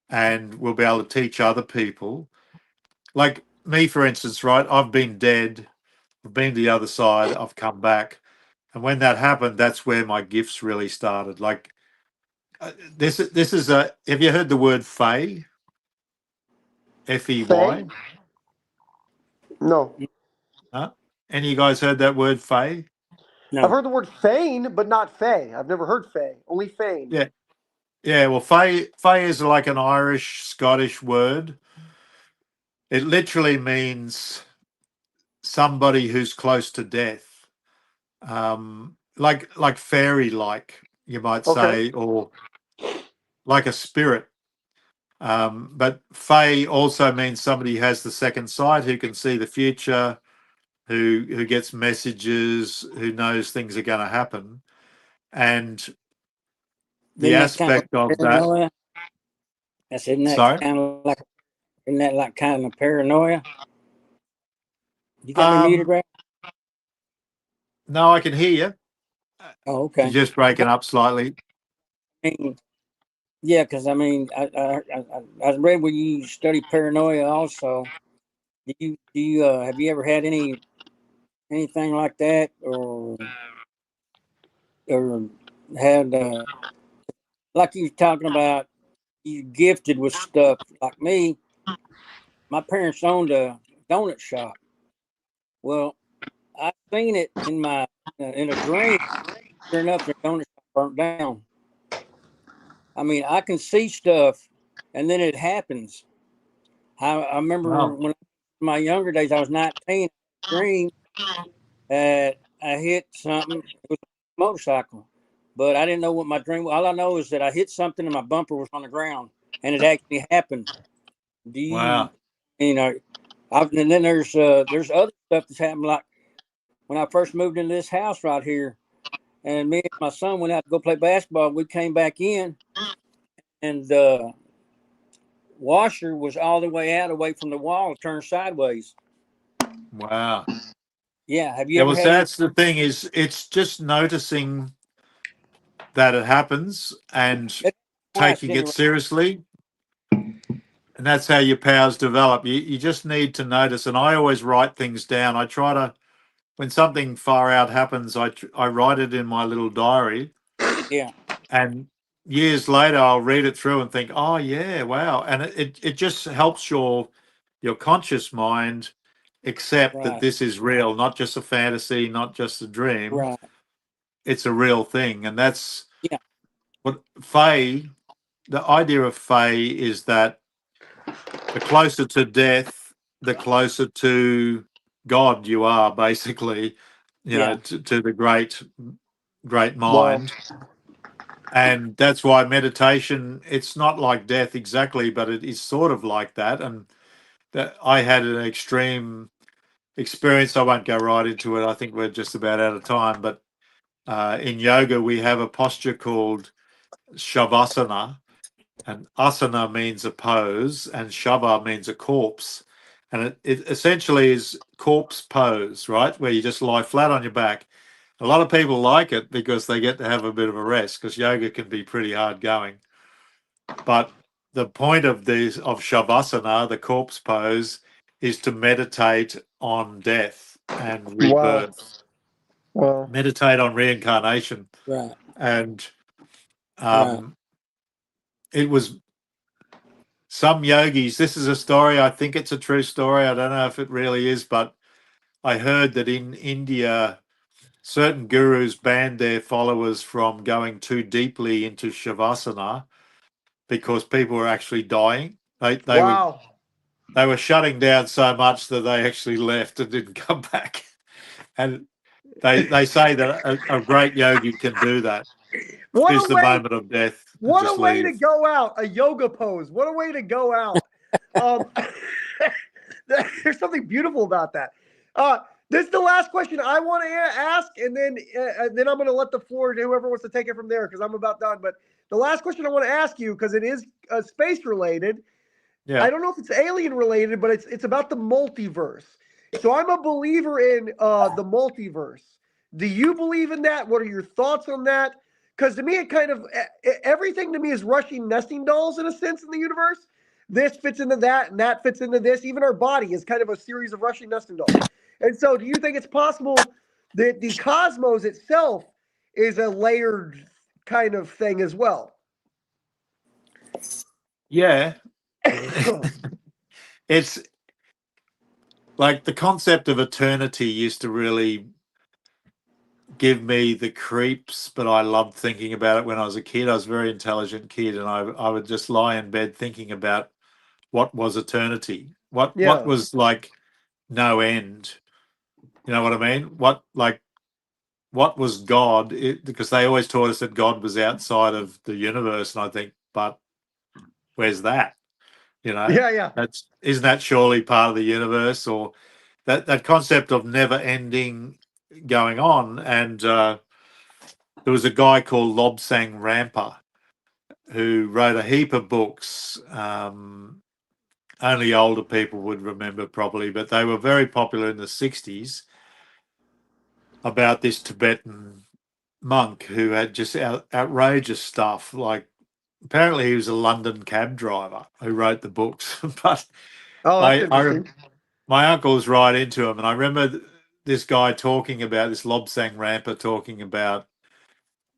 [SPEAKER 5] and we'll be able to teach other people. Like me, for instance, right? I've been dead, I've been to the other side, I've come back. And when that happened, that's where my gifts really started. Like, this is a, have you heard the word Fey?
[SPEAKER 3] Faye?
[SPEAKER 5] Fey?
[SPEAKER 3] No.
[SPEAKER 5] Huh? Any of you guys heard that word Fey?
[SPEAKER 3] I've
[SPEAKER 1] No.
[SPEAKER 3] heard the word feign, but not Faye. I've never heard Faye. Only feign.
[SPEAKER 5] Yeah. Yeah, well, Fey is like an Irish, Scottish word. It literally means somebody who's close to death, like fairy-like, you might
[SPEAKER 3] Okay.
[SPEAKER 5] say, or like a spirit. But Fey also means somebody who has the second sight, who can see the future, who gets messages, who knows things are going to happen, and the
[SPEAKER 1] Isn't that kind of
[SPEAKER 5] aspect of that.
[SPEAKER 1] paranoia? That's
[SPEAKER 5] Sorry.
[SPEAKER 1] isn't that like kind of paranoia? You got me muted,
[SPEAKER 5] Um,
[SPEAKER 1] right?
[SPEAKER 5] no, I can hear you.
[SPEAKER 1] Oh,
[SPEAKER 5] You're
[SPEAKER 1] okay.
[SPEAKER 5] just breaking up slightly.
[SPEAKER 1] I mean, yeah, because I mean, I read where you study paranoia also. Do you have you ever had anything like that, or had like you were talking about, you gifted with stuff like me? My parents owned a donut shop. Well, I seen it in a dream. Sure enough, the donut shop burnt down. I mean, I can see stuff, and then it happens. I remember
[SPEAKER 5] Wow.
[SPEAKER 1] when my younger days, I was 19. Dream that I hit something. It was a motorcycle, but I didn't know what my dream was. All I know is that I hit something and my bumper was on the ground, and it actually happened. Do you,
[SPEAKER 5] Wow.
[SPEAKER 1] you know? And then there's other stuff that's happened. Like when I first moved into this house right here, and me and my son went out to go play basketball. We came back in, and the washer was all the way out, away from the wall, turned sideways.
[SPEAKER 5] Wow.
[SPEAKER 1] Yeah. Have you
[SPEAKER 5] Yeah,
[SPEAKER 1] ever
[SPEAKER 5] well,
[SPEAKER 1] had any?
[SPEAKER 5] that's the thing is it's just noticing that it happens and
[SPEAKER 1] That's twice
[SPEAKER 5] taking it
[SPEAKER 1] anyway.
[SPEAKER 5] seriously. And that's how your powers develop. You just need to notice. And I always write things down. I try to, when something far out happens, I write it in my little diary.
[SPEAKER 1] Yeah.
[SPEAKER 5] And years later, I'll read it through and think, oh, yeah, wow. And it just helps your conscious mind accept that
[SPEAKER 1] Right.
[SPEAKER 5] this is real, not just a fantasy, not just a dream.
[SPEAKER 1] Right.
[SPEAKER 5] It's a real thing. And that's
[SPEAKER 1] Yeah.
[SPEAKER 5] what Fae, the idea of Fae is that the closer to death, the closer to God you are, basically,
[SPEAKER 1] Yeah.
[SPEAKER 5] to the great
[SPEAKER 3] Wow.
[SPEAKER 5] mind. And that's why meditation, it's not like death exactly, but it is sort of like that. And that I had an extreme experience. I won't go right into it. I think we're just about out of time. But in yoga, we have a posture called Shavasana. and asana means a pose, and shava means a corpse. And it essentially is corpse pose, right? Where you just lie flat on your back. A lot of people like it because they get to have a bit of a rest, because yoga can be pretty hard going. But the point of shavasana, the corpse pose, is to meditate on death and rebirth.
[SPEAKER 3] Wow.
[SPEAKER 5] Meditate on reincarnation.
[SPEAKER 1] Right.
[SPEAKER 5] And
[SPEAKER 1] Right.
[SPEAKER 5] it was some yogis. This is a story. I think it's a true story. I don't know if it really is, but I heard that in India, certain gurus banned their followers from going too deeply into shavasana because people were actually dying. They were shutting down so much that they actually left and didn't come back. And they say that a great yogi can do that. Choose the moment of death and
[SPEAKER 3] What
[SPEAKER 5] just
[SPEAKER 3] a way to
[SPEAKER 5] leave.
[SPEAKER 3] go out! A yoga pose. What a way to go out! There's something beautiful about that. This is the last question I want to ask, and then I'm going to let the floor to whoever wants to take it from there, because I'm about done. But the last question I want to ask you, because it is space related.
[SPEAKER 5] Yeah.
[SPEAKER 3] I don't know if it's alien related, but it's about the multiverse. So I'm a believer in the multiverse. Do you believe in that? What are your thoughts on that? Because to me, it kind of everything to me is Russian nesting dolls in a sense in the universe. This fits into that, and that fits into this. Even our body is kind of a series of Russian nesting dolls. And so, do you think it's possible that the cosmos itself is a layered kind of thing as well?
[SPEAKER 5] Yeah. It's like the concept of eternity used to really give me the creeps, but I loved thinking about it when I was a kid. I was a very intelligent kid, and I would just lie in bed thinking about what was eternity, what was like no end. You know what I mean? What was God? Because they always taught us that God was outside of the universe, and I think, but where's that? You know, isn't that surely part of the universe, or that concept of never ending going on? And there was a guy called Lobsang Rampa who wrote a heap of books. Only older people would remember probably, but they were very popular in the 60s, about this Tibetan monk who had just outrageous stuff. Like, apparently he was a London cab driver who wrote the books. But
[SPEAKER 3] that's interesting.
[SPEAKER 5] My uncle was right into him, and I remember this guy talking about this Lobsang Rampa, talking about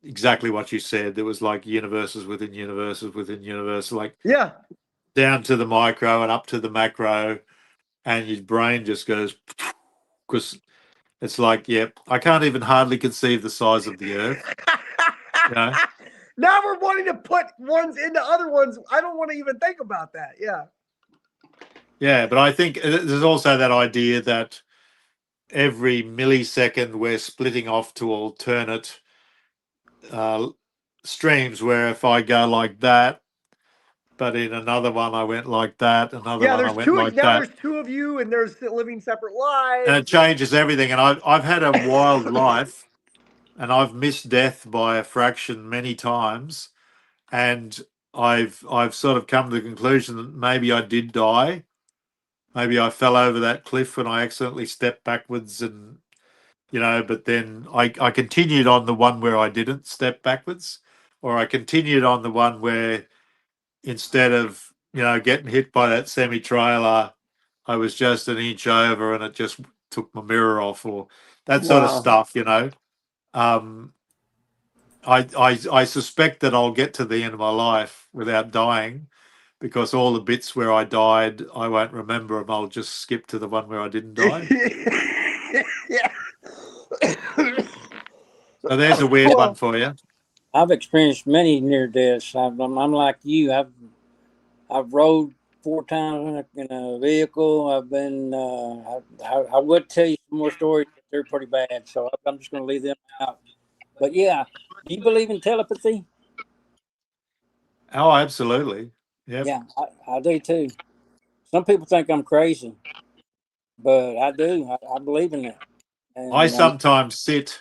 [SPEAKER 5] exactly what you said. There was like universes within universes within universes, like down to the micro and up to the macro, and your brain just goes, because it's like, I can't even hardly conceive the size of the Earth. You know?
[SPEAKER 3] Now we're wanting to put ones into other ones. I don't want to even think about that.
[SPEAKER 5] Yeah, but I think there's also that idea that every millisecond we're splitting off to alternate streams, where if I go like that, but in another one I went like that, another one I went like that.
[SPEAKER 3] There's two of you, and there's living separate lives.
[SPEAKER 5] And it changes everything. And I've had a wild life, and I've missed death by a fraction many times. And I've sort of come to the conclusion that maybe I did die. Maybe I fell over that cliff when I accidentally stepped backwards, and but then I continued on the one where I didn't step backwards, or I continued on the one where instead of getting hit by that semi-trailer, I was just an inch over and it just took my mirror off, or that sort of stuff. I suspect that I'll get to the end of my life without dying, because all the bits where I died, I won't remember them. I'll just skip to the one where I didn't die. So there's a weird one for you.
[SPEAKER 1] I've experienced many near deaths. I'm like you. I've rode 4 times in a vehicle. I've been. I would tell you some more stories, but they're pretty bad. So I'm just going to leave them out. But yeah, do you believe in telepathy?
[SPEAKER 5] Oh, absolutely. Yep.
[SPEAKER 1] Yeah, I do too. Some people think I'm crazy, but I do. I believe in that. And
[SPEAKER 5] I sometimes sit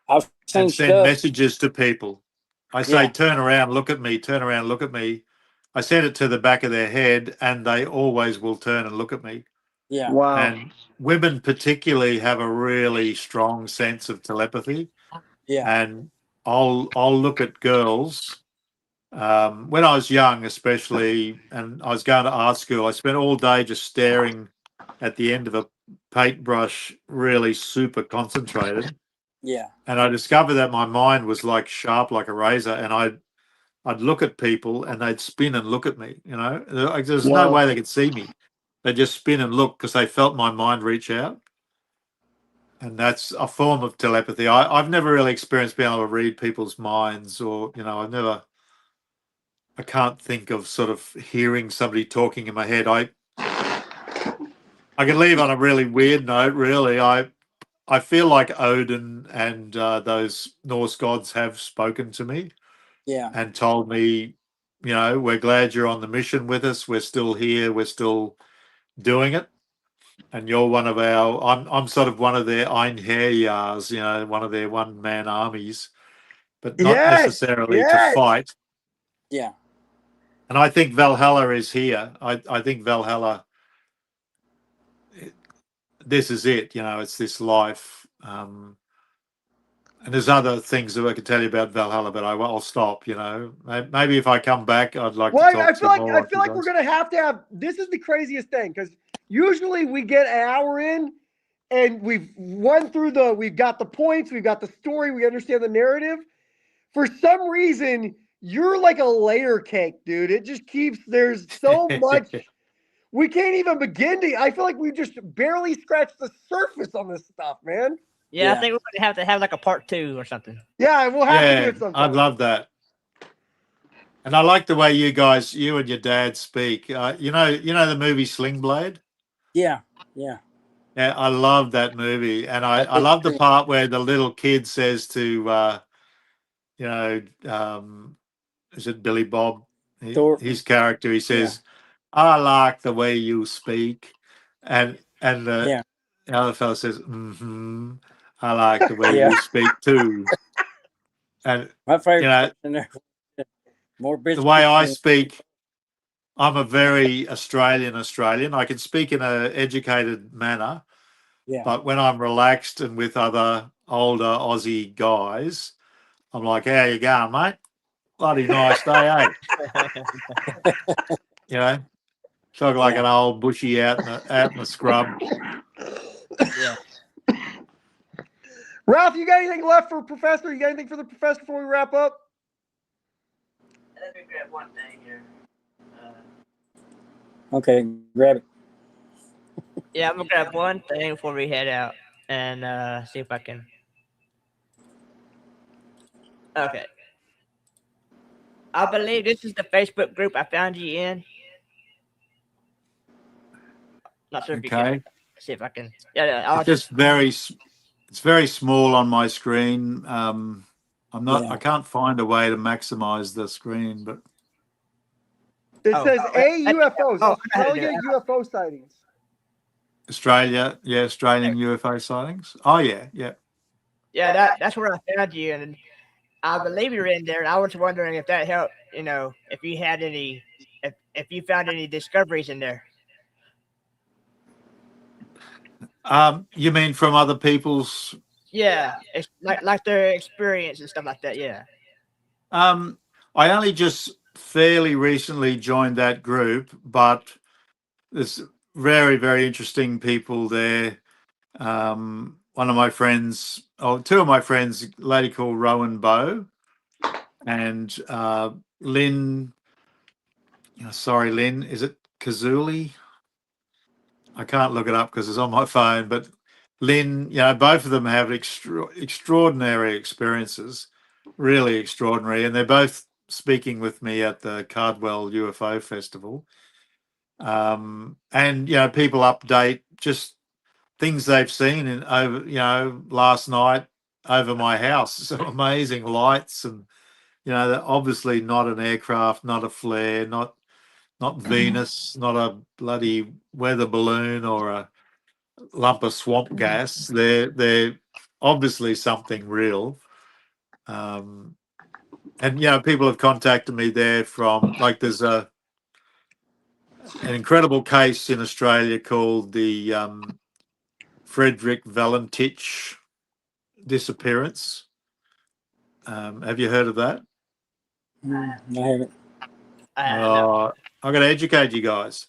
[SPEAKER 5] and send messages to people. I say, turn around, look at me, turn around, look at me. I send it to the back of their head, and they always will turn and look at me.
[SPEAKER 1] Yeah.
[SPEAKER 3] Wow.
[SPEAKER 5] And women particularly have a really strong sense of telepathy.
[SPEAKER 1] Yeah.
[SPEAKER 5] And I'll look at girls. When I was young, especially, and I was going to art school, I spent all day just staring at the end of a paintbrush, really super concentrated.
[SPEAKER 1] Yeah.
[SPEAKER 5] And I discovered that my mind was like sharp, like a razor, and I'd look at people and they'd spin and look at me. You know, like, there's no
[SPEAKER 3] Wow.
[SPEAKER 5] way they could see me. They just spin and look because they felt my mind reach out. And that's a form of telepathy. I've never really experienced being able to read people's minds, or, you know, I can't think of sort of hearing somebody talking in my head. I can leave on a really weird note, really. I feel like Odin and those Norse gods have spoken to me
[SPEAKER 1] Yeah.
[SPEAKER 5] and told me, you know, we're glad you're on the mission with us. We're still here. We're still doing it. And you're one of our, I'm sort of one of their Einherjars, you know, one of their one-man armies, but not
[SPEAKER 3] Yes.
[SPEAKER 5] necessarily to
[SPEAKER 3] Yes.
[SPEAKER 5] fight.
[SPEAKER 1] Yeah.
[SPEAKER 5] And I think Valhalla is here. I think Valhalla, this is it, you know, it's this life. And there's other things that I could tell you about Valhalla, but I'll stop, you know. Maybe if I come back, I'd like to
[SPEAKER 3] Well,
[SPEAKER 5] talk some more.
[SPEAKER 3] I feel like we're gonna have to have. This is the craziest thing because usually we get an hour in, and we've we've got the points, we've got the story, we understand the narrative. For some reason, you're like a layer cake, dude. It just keeps. There's so much. We can't even begin to. I feel like we just barely scratched the surface on this stuff, man.
[SPEAKER 6] Yeah,
[SPEAKER 1] Yeah.
[SPEAKER 6] I think we're gonna have to have like a part 2 or something.
[SPEAKER 3] Yeah, we'll have to do it sometime.
[SPEAKER 5] I'd love that. And I like the way you guys, you and your dad speak. You know the movie Sling Blade?
[SPEAKER 1] Yeah. Yeah.
[SPEAKER 5] Yeah, I love that movie. And I love the part where the little kid says to, you know, is it Billy Bob?
[SPEAKER 1] Thorpe.
[SPEAKER 5] His character, he says, I like the way you speak. And the
[SPEAKER 1] Yeah.
[SPEAKER 5] other fellow says, I like the way
[SPEAKER 1] Yeah.
[SPEAKER 5] you speak too. And,
[SPEAKER 1] My favorite
[SPEAKER 5] you know,
[SPEAKER 1] in there. More
[SPEAKER 5] the
[SPEAKER 1] biscuits.
[SPEAKER 5] way I
[SPEAKER 1] than-
[SPEAKER 5] speak, I'm a very Australian. I can speak in an educated manner,
[SPEAKER 1] Yeah.
[SPEAKER 5] but when I'm relaxed and with other older Aussie guys, I'm like, how you going, mate? Bloody nice day, eh? You know, talk like
[SPEAKER 1] Yeah.
[SPEAKER 5] an old bushy out in the scrub.
[SPEAKER 1] Yeah.
[SPEAKER 3] Ralph, you got anything left for Professor? You got anything for the Professor before we wrap up?
[SPEAKER 4] Let me grab one thing here.
[SPEAKER 1] Okay. Grab it.
[SPEAKER 6] Yeah, I'm gonna grab one thing before we head out and see if I can. Okay. I believe this is the Facebook group I found you in. Not sure if you can see if I can. Yeah, I'll
[SPEAKER 5] It's just it's very small on my screen. I can't find a way to maximize the screen, but
[SPEAKER 3] It says UFOs,
[SPEAKER 6] I know how to do
[SPEAKER 3] Australia
[SPEAKER 6] it.
[SPEAKER 3] UFO sightings.
[SPEAKER 5] Australia, Australian UFO sightings. Oh yeah.
[SPEAKER 6] Yeah, that's where I found you, and I believe you're in there. And I was wondering if that helped. You know, if you had any, if you found any discoveries in there.
[SPEAKER 5] You mean from other people's?
[SPEAKER 6] Yeah, it's like their experience and stuff like that. Yeah.
[SPEAKER 5] I only just fairly recently joined that group, but there's very, very interesting people there. One of my friends, two of my friends, a lady called Rowan Bow and Lynn. Sorry, Lynn. Is it Kazuli? I can't look it up because it's on my phone. But Lynn, both of them have extraordinary experiences, really extraordinary, and they're both speaking with me at the Cardwell UFO Festival. And people update just things they've seen in over last night over my house. Some amazing lights, and they're obviously not an aircraft, not a flare, not Venus, not a bloody weather balloon or a lump of swamp gas. They're obviously something real. And people have contacted me there from, like, there's a an incredible case in Australia called the Frederick Valentich disappearance. Have you heard of that?
[SPEAKER 1] I haven't.
[SPEAKER 6] No.
[SPEAKER 5] I'm going to educate you guys.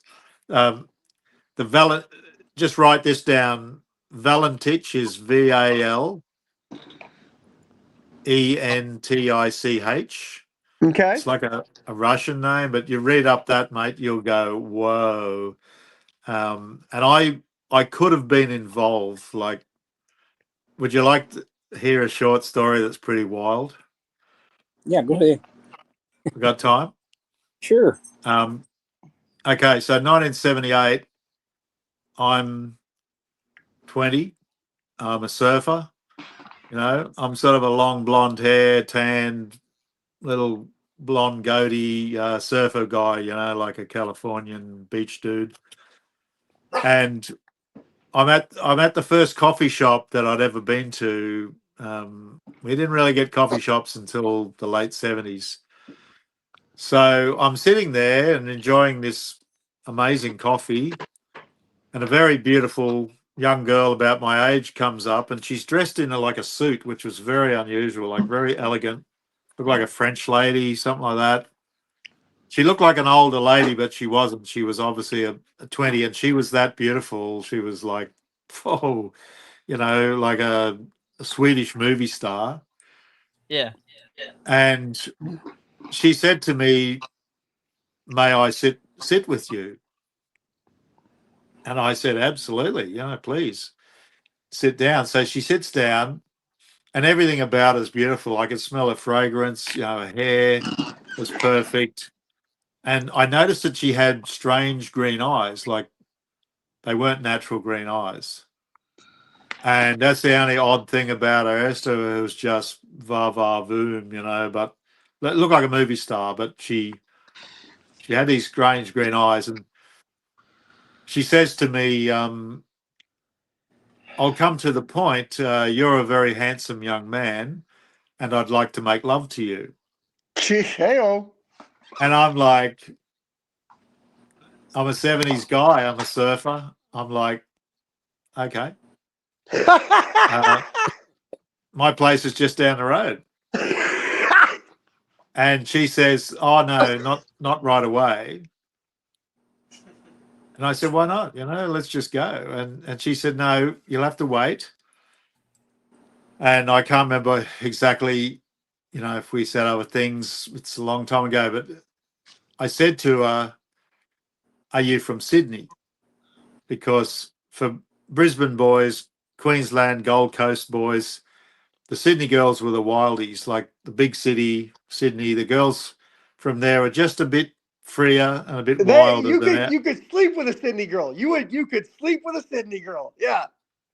[SPEAKER 5] Just write this down. Valentich is Valentich.
[SPEAKER 3] Okay.
[SPEAKER 5] It's like a Russian name, but you read up that, mate, you'll go, whoa. And I could have been involved. Like, would you like to hear a short story that's pretty wild?
[SPEAKER 1] Yeah, go ahead.
[SPEAKER 5] We got time?
[SPEAKER 1] Sure.
[SPEAKER 5] Okay, so 1978, I'm 20. I'm a surfer. I'm sort of a long blonde hair, tanned, little blonde goatee surfer guy, like a Californian beach dude. And I'm at the first coffee shop that I'd ever been to. We didn't really get coffee shops until the late 70s. So I'm sitting there and enjoying this amazing coffee, and a very beautiful young girl about my age comes up, and she's dressed in like a suit, which was very unusual, like very elegant, looked like a French lady, something like that. She looked like an older lady, but she wasn't. She was obviously a 20, and she was that beautiful. She was like, oh, like a Swedish movie star.
[SPEAKER 6] Yeah.
[SPEAKER 5] And she said to me, "May I sit with you?" And I said, "Absolutely, please sit down." So she sits down, and everything about her is beautiful. I could smell her fragrance. Her hair was perfect. And I noticed that she had strange green eyes, like they weren't natural green eyes. And that's the only odd thing about her. Esther was just va va voom, but looked like a movie star. But she had these strange green eyes, and she says to me, "I'll come to the point. You're a very handsome young man, and I'd like to make love to you."
[SPEAKER 3] Hey-o.
[SPEAKER 5] And I'm like, I'm a 70s guy. I'm a surfer. I'm like, okay. My place is just down the road. And she says, "Oh no, not right away." And I said, "Why not? Let's just go." And she said, "No, you'll have to wait." And I can't remember exactly, if we said other things. It's a long time ago, but I said to her, "Are you from Sydney?" Because for Brisbane boys, Queensland, Gold Coast boys, the Sydney girls were the wildies, like the big city, Sydney. The girls from there are just a bit freer and a bit wilder
[SPEAKER 3] you
[SPEAKER 5] than
[SPEAKER 3] could
[SPEAKER 5] that.
[SPEAKER 3] you could sleep with a Sydney girl. You could sleep with a Sydney girl. Yeah.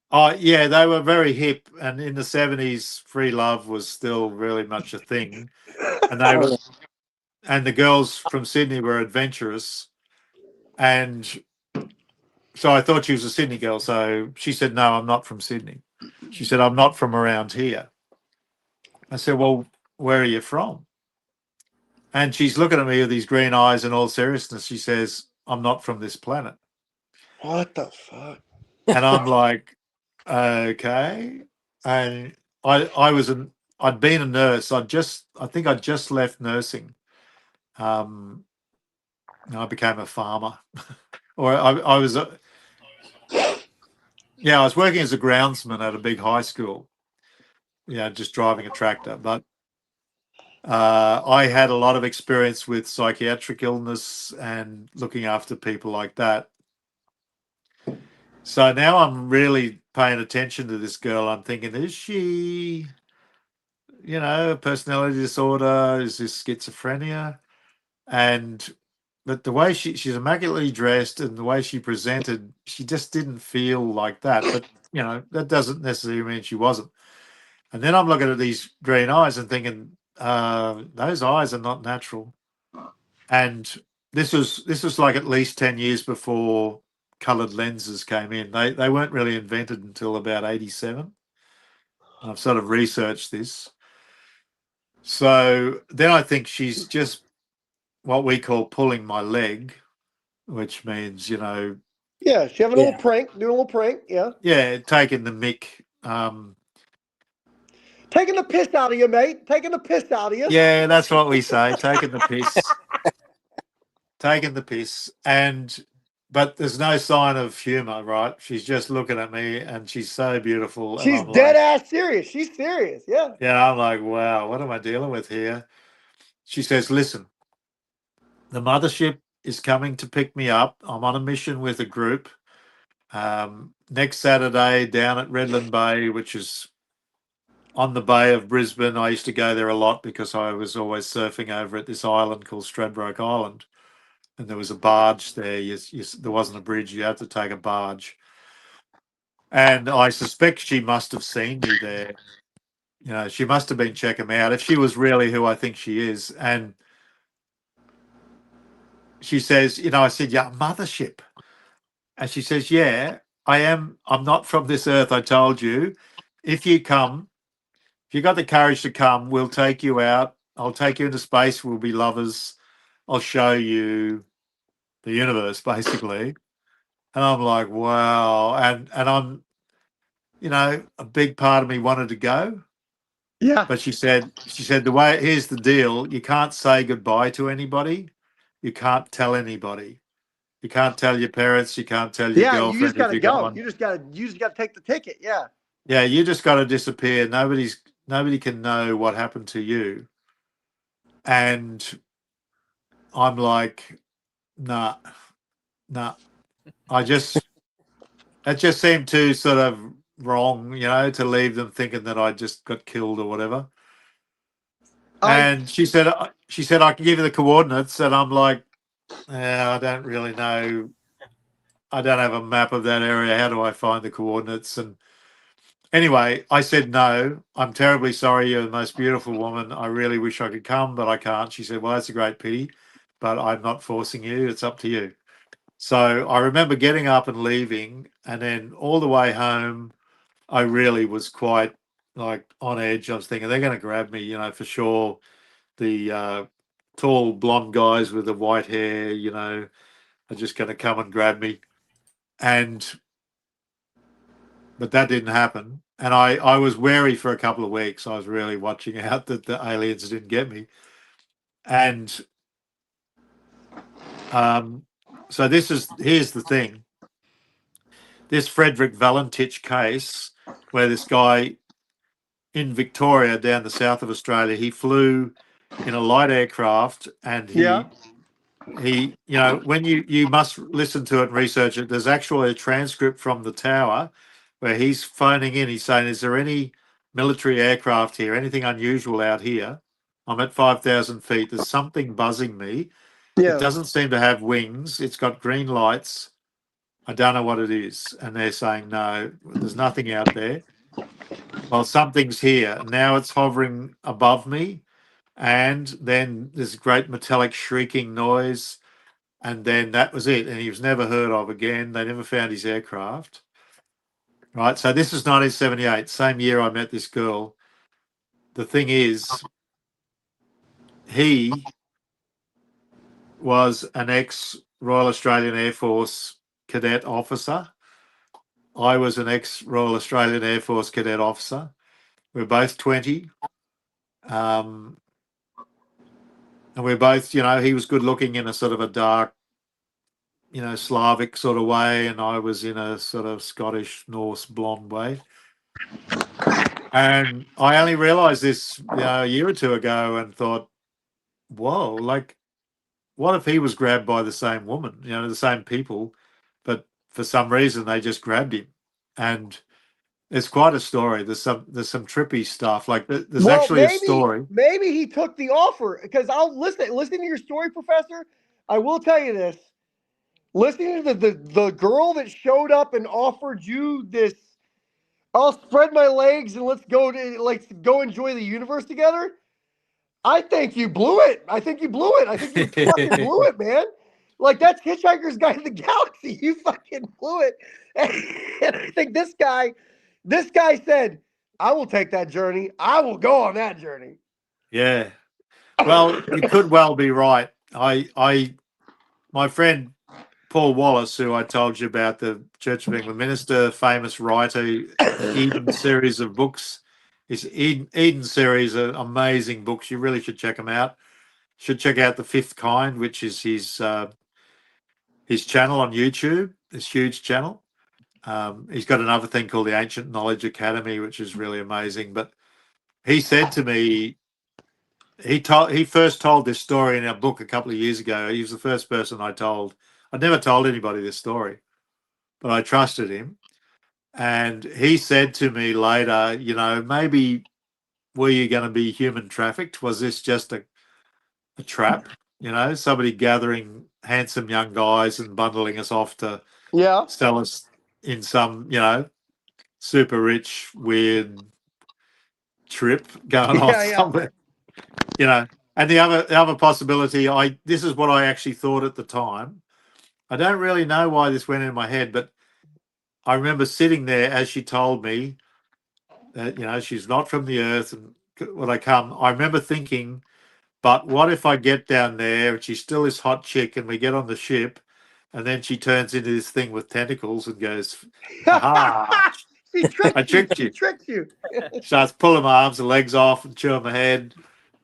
[SPEAKER 5] Oh, yeah, they were very hip, and in the 70s, free love was still really much a thing. And and the girls from Sydney were adventurous. And so I thought she was a Sydney girl. So she said, "No, I'm not from Sydney." She said, "I'm not from around here." I said, "Well, where are you from?" And she's looking at me with these green eyes in all seriousness. She says, "I'm not from this planet."
[SPEAKER 3] What the fuck?
[SPEAKER 5] And I'm like, okay. And I'd been a nurse. I think I'd just left nursing. I became a farmer, or I was, I was working as a groundsman at a big high school. Just driving a tractor. But I had a lot of experience with psychiatric illness and looking after people like that. So now I'm really paying attention to this girl. I'm thinking, is she, personality disorder? Is this schizophrenia? But the way she's immaculately dressed and the way she presented, she just didn't feel like that. But, that doesn't necessarily mean she wasn't. And then I'm looking at these green eyes and thinking, those eyes are not natural. And this was like at least 10 years before coloured lenses came in. They weren't really invented until about 87. I've sort of researched this. So then I think she's just what we call pulling my leg. which means,
[SPEAKER 3] Yeah, she having a little prank, doing a little prank. Yeah,
[SPEAKER 5] taking the mick.
[SPEAKER 3] Taking the piss out of you, mate. Taking the piss out of you.
[SPEAKER 5] Yeah, that's what we say. Taking the piss. Taking the piss. But there's no sign of humor, right? She's just looking at me, and she's so beautiful.
[SPEAKER 3] She's
[SPEAKER 5] and I'm
[SPEAKER 3] dead
[SPEAKER 5] like,
[SPEAKER 3] ass serious. She's serious. Yeah.
[SPEAKER 5] Yeah, I'm like, wow, what am I dealing with here? She says, listen, the mothership is coming to pick me up. I'm on a mission with a group. Next Saturday down at Redland Bay, which is on the Bay of Brisbane. I used to go there a lot because I was always surfing over at this island called Stradbroke Island. And there was a barge there. There wasn't a bridge. You had to take a barge. And I suspect she must have seen me there. She must have been checking me out if she was really who I think she is. And she says, I said, yeah, mothership. And she says, yeah, I am. I'm not from this earth. I told you. If you come, if you got the courage to come, we'll take you out. I'll take you into space. We'll be lovers. I'll show you the universe, basically. And I'm like, wow. And I'm, a big part of me wanted to go.
[SPEAKER 3] Yeah.
[SPEAKER 5] But she said, here's the deal. You can't say goodbye to anybody. You can't tell anybody. You can't tell your parents. You can't tell your girlfriend.
[SPEAKER 3] You just gotta
[SPEAKER 5] if you
[SPEAKER 3] go.
[SPEAKER 5] got one.
[SPEAKER 3] You just gotta take the ticket. Yeah.
[SPEAKER 5] Yeah, you just got to disappear. Nobody can know what happened to you. And I'm like, nah. That just seemed too sort of wrong, to leave them thinking that I just got killed or whatever. And she said, I can give you the coordinates. And I'm like, I don't really know. I don't have a map of that area. How do I find the coordinates? And anyway, I said, no, I'm terribly sorry. You're the most beautiful woman. I really wish I could come, but I can't. She said, well, that's a great pity, but I'm not forcing you. It's up to you. So I remember getting up and leaving, and then all the way home, I really was quite like on edge. I was thinking they're going to grab me, for sure. The tall blonde guys with the white hair, are just going to come and grab me. But that didn't happen. And I was wary for a couple of weeks. I was really watching out that the aliens didn't get me. And so here's the thing. This Frederick Valentich case, where this guy in Victoria down the south of Australia, he flew in a light aircraft, and he when you must listen to it and research it, there's actually a transcript from the tower where he's phoning in. He's saying, is there any military aircraft here, anything unusual out here? I'm at 5,000 feet. There's something buzzing me.
[SPEAKER 3] Yeah.
[SPEAKER 5] It doesn't seem to have wings. It's got green lights. I don't know what it is. And they're saying, no, there's nothing out there. Well, something's here. Now it's hovering above me. And then there's great metallic shrieking noise. And then that was it. And he was never heard of again. They never found his aircraft. Right. So this is 1978, same year I met this girl. The thing is, he was an ex-Royal Australian Air Force cadet officer. I was an ex-Royal Australian Air Force cadet officer. We're both 20. And we're both, he was good looking in a sort of a dark, Slavic sort of way, and I was in a sort of Scottish Norse blonde way. And I only realized this a year or two ago and thought, whoa, like, what if he was grabbed by the same woman, the same people, but for some reason they just grabbed him? And it's quite a story. There's some trippy stuff. Like there's actually a story.
[SPEAKER 3] Maybe he took the offer, because I'll listen to your story, Professor. I will tell you this. Listening to the girl that showed up and offered you this, I'll spread my legs and let's go enjoy the universe together. I think you blew it. I think you fucking blew it, man. Like, that's Hitchhiker's Guide to the Galaxy. You fucking blew it. And I think this guy said, I will take that journey. I will go on that journey.
[SPEAKER 5] Yeah. Well, you could well be right. My friend Paul Wallace, who I told you about, the Church of England minister, famous writer, Eden series of books. His Eden series are amazing books. You really should check them out. Should check out The Fifth Kind, which is his channel on YouTube, this huge channel. He's got another thing called the Ancient Knowledge Academy, which is really amazing. But he said to me, he first told this story in our book a couple of years ago. He was the first person I told. I'd never told anybody this story, but I trusted him. And he said to me later, you know, maybe were you going to be human trafficked? Was this just a trap? You know, somebody gathering handsome young guys and bundling us off to sell us in some, you know, super rich, weird trip going on somewhere. You know, and the other possibility, this is what I actually thought at the time. I don't really know why this went in my head, but I remember sitting there as she told me that, you know, she's not from the earth and when I come, I remember thinking, but what if I get down there and she's still this hot chick and we get on the ship and then she turns into this thing with tentacles and goes, aha, I tricked you.
[SPEAKER 3] She tricked you.
[SPEAKER 5] Starts pulling my arms and legs off and chewing my head.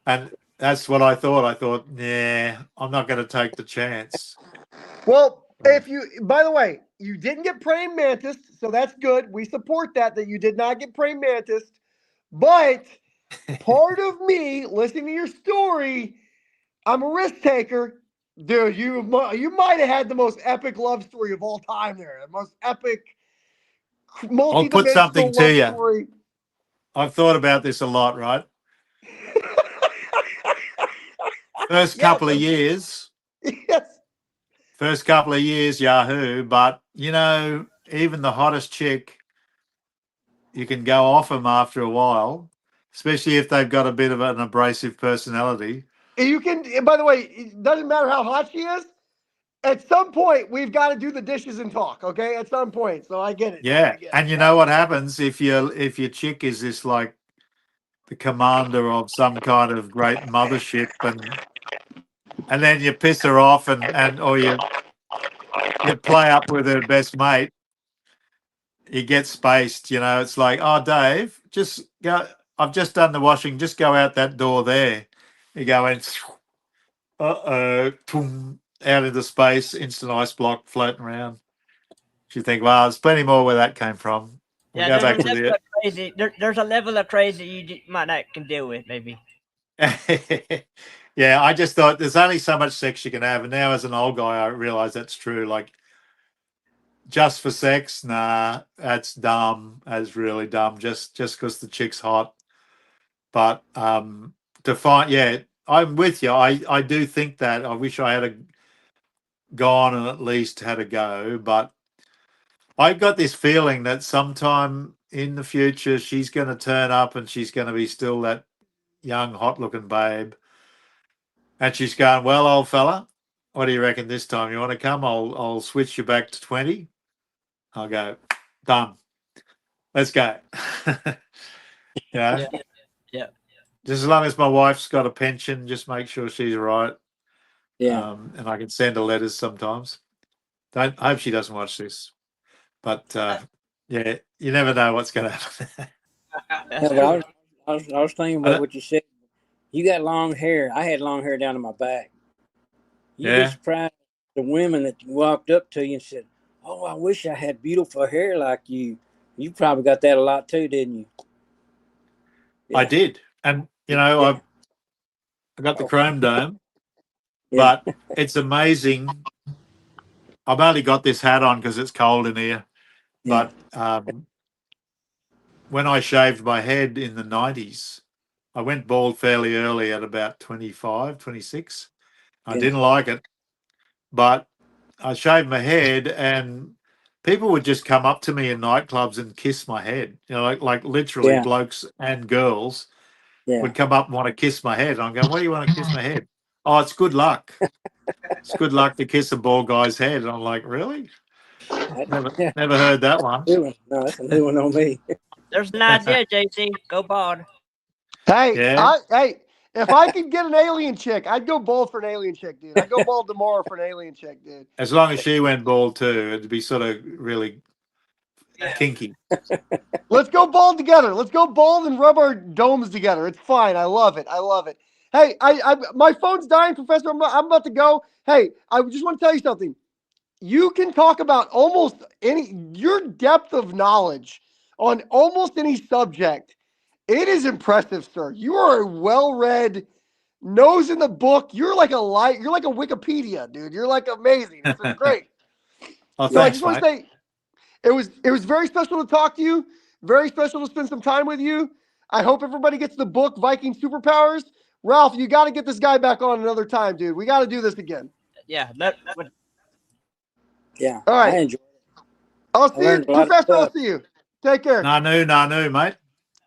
[SPEAKER 5] And that's what I thought. I thought, nah, I'm not going to take the chance.
[SPEAKER 3] Well, by the way, you didn't get praying mantis, so that's good. We support that you did not get praying mantis. But part of me listening to your story, I'm a risk taker. Dude, you might have had the most epic love story of all time there. The most epic
[SPEAKER 5] I'll put something to you.
[SPEAKER 3] Story.
[SPEAKER 5] I've thought about this a lot, right? First couple of years.
[SPEAKER 3] Yes.
[SPEAKER 5] First couple of years, Yahoo. But, you know, even the hottest chick, you can go off them after a while, especially if they've got a bit of an abrasive personality.
[SPEAKER 3] You can, by the way, it doesn't matter how hot she is. At some point, we've got to do the dishes and talk, okay? At some point. So I get it.
[SPEAKER 5] Yeah. And you know what happens if your chick is this like the commander of some kind of great mothership and then you piss her off or you play up with her best mate, you get spaced, you know. It's like, oh, Dave, just go. I've just done the washing. Just go out that door there. You go in, out into space, instant ice block floating around. You think, well, there's plenty more where that came from. We'll go back to the
[SPEAKER 6] crazy. There's a level of crazy you might not can deal with, maybe.
[SPEAKER 5] Yeah, I just thought there's only so much sex you can have, and now as an old guy, I realize that's true. Like, just for sex, nah, that's dumb. That's really dumb. Just because the chick's hot. But to find, yeah, I'm with you. I do think that. I wish I had gone and at least had a go, but I got this feeling that sometime in the future she's going to turn up and she's going to be still that young, hot-looking babe. And she's going, well, old fella, what do you reckon this time? You want to come? I'll switch you back to 20. I'll go, done. Let's go.
[SPEAKER 6] Yeah.
[SPEAKER 5] Just as long as my wife's got a pension, just make sure she's right.
[SPEAKER 1] Yeah.
[SPEAKER 5] And I can send her letters sometimes. I hope she doesn't watch this. But, yeah, you never know what's going to happen.
[SPEAKER 1] Yeah, I was thinking about what you said. You got long hair. I had long hair down to my back. You'd be surprised the women that walked up to you and said, oh, I wish I had beautiful hair like you. You probably got that a lot too, didn't you?
[SPEAKER 5] Yeah. I did. And, you know, I got the chrome dome. But it's amazing. I've only got this hat on because it's cold in here. But when I shaved my head in the 90s, I went bald fairly early at about 25, 26. I didn't like it. But I shaved my head and people would just come up to me in nightclubs and kiss my head. You know, like literally blokes and girls would come up and want to kiss my head. I'm going, why do you want to kiss my head? Oh, it's good luck. It's good luck to kiss a bald guy's head. And I'm like, really? Never heard that one.
[SPEAKER 1] No, that's a new one on me.
[SPEAKER 6] There's an idea, JC. Go bald.
[SPEAKER 3] Hey, hey, If I could get an alien chick, I'd go bald for an alien chick, dude. I'd go bald tomorrow for an alien chick, dude.
[SPEAKER 5] As long as she went bald too, it'd be sort of really kinky.
[SPEAKER 3] Let's go bald together. Let's go bald and rub our domes together. It's fine. I love it. I love it. Hey, my phone's dying, Professor. I'm about to go. Hey, I just want to tell you something. You can talk about almost your depth of knowledge on almost any subject. It is impressive, sir. You are a well-read, nose in the book. You're like you're like a Wikipedia, dude. You're like amazing. It's great.
[SPEAKER 5] Oh,
[SPEAKER 3] So I
[SPEAKER 5] thanks,
[SPEAKER 3] just want to
[SPEAKER 5] mate.
[SPEAKER 3] say it was very special to talk to you. Very special to spend some time with you. I hope everybody gets the book Viking Superpowers. Ralph, you got to get this guy back on another time, dude. We got to do this again.
[SPEAKER 6] Yeah.
[SPEAKER 1] Yeah.
[SPEAKER 3] All right.
[SPEAKER 1] I enjoyed it.
[SPEAKER 3] I'll see you,
[SPEAKER 1] learned a lot of
[SPEAKER 3] Professor. I'll
[SPEAKER 1] stuff.
[SPEAKER 3] see you. Take care.
[SPEAKER 5] Nanu, mate.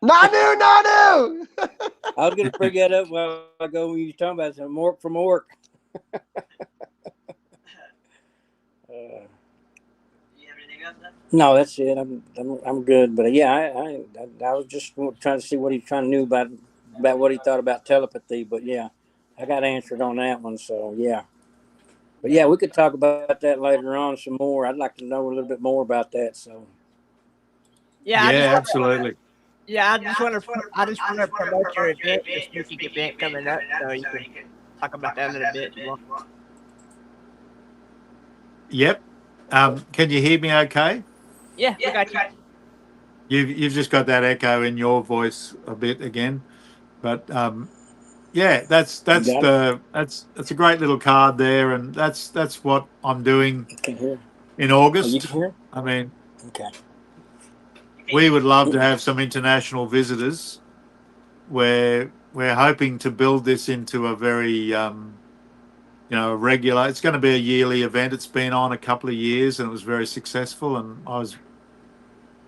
[SPEAKER 3] Nanu.
[SPEAKER 1] I was going to bring that up a while ago when you were talking about some work from work. No, that's it. I'm good. But yeah, I was just trying to see what he trying to know about what he thought about telepathy. But yeah, I got answered on that one. So yeah. But yeah, we could talk about that later on some more. I'd like to know a little bit more about that. So
[SPEAKER 6] Yeah.
[SPEAKER 5] Absolutely.
[SPEAKER 6] I just want to promote your event, this music event coming up, so you can talk about that a little bit.
[SPEAKER 5] Yep. Can you hear me okay?
[SPEAKER 6] Yeah, we got you.
[SPEAKER 5] You've just got that echo in your voice a bit again, but yeah, that's a great little card there, and that's what I'm doing in August.
[SPEAKER 1] you can hear?
[SPEAKER 5] I mean,
[SPEAKER 1] Okay.
[SPEAKER 5] we would love to have some international visitors. We're hoping to build this into a very regular. It's going to be a yearly event. It's been on a couple of years, and it was very successful, and I was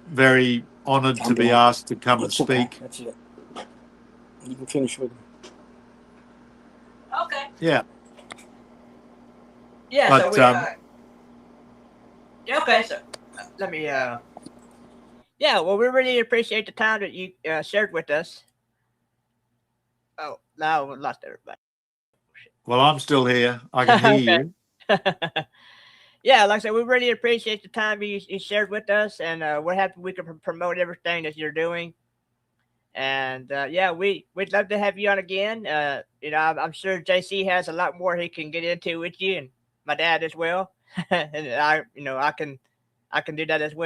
[SPEAKER 5] very honoured to be asked to come and speak.
[SPEAKER 1] Okay. That's it. You can finish with him.
[SPEAKER 6] Okay.
[SPEAKER 5] Yeah.
[SPEAKER 6] Yeah.
[SPEAKER 5] But,
[SPEAKER 6] okay. So let me. Yeah. Well, we really appreciate the time that you shared with us. Oh, now we lost everybody.
[SPEAKER 5] Well, I'm still here. I can hear you.
[SPEAKER 6] Yeah, like I said, we really appreciate the time you shared with us, and we're happy we can promote everything that you're doing. And yeah, we'd love to have you on again. I'm sure JC has a lot more he can get into with you, and my dad as well. And I can do that as well.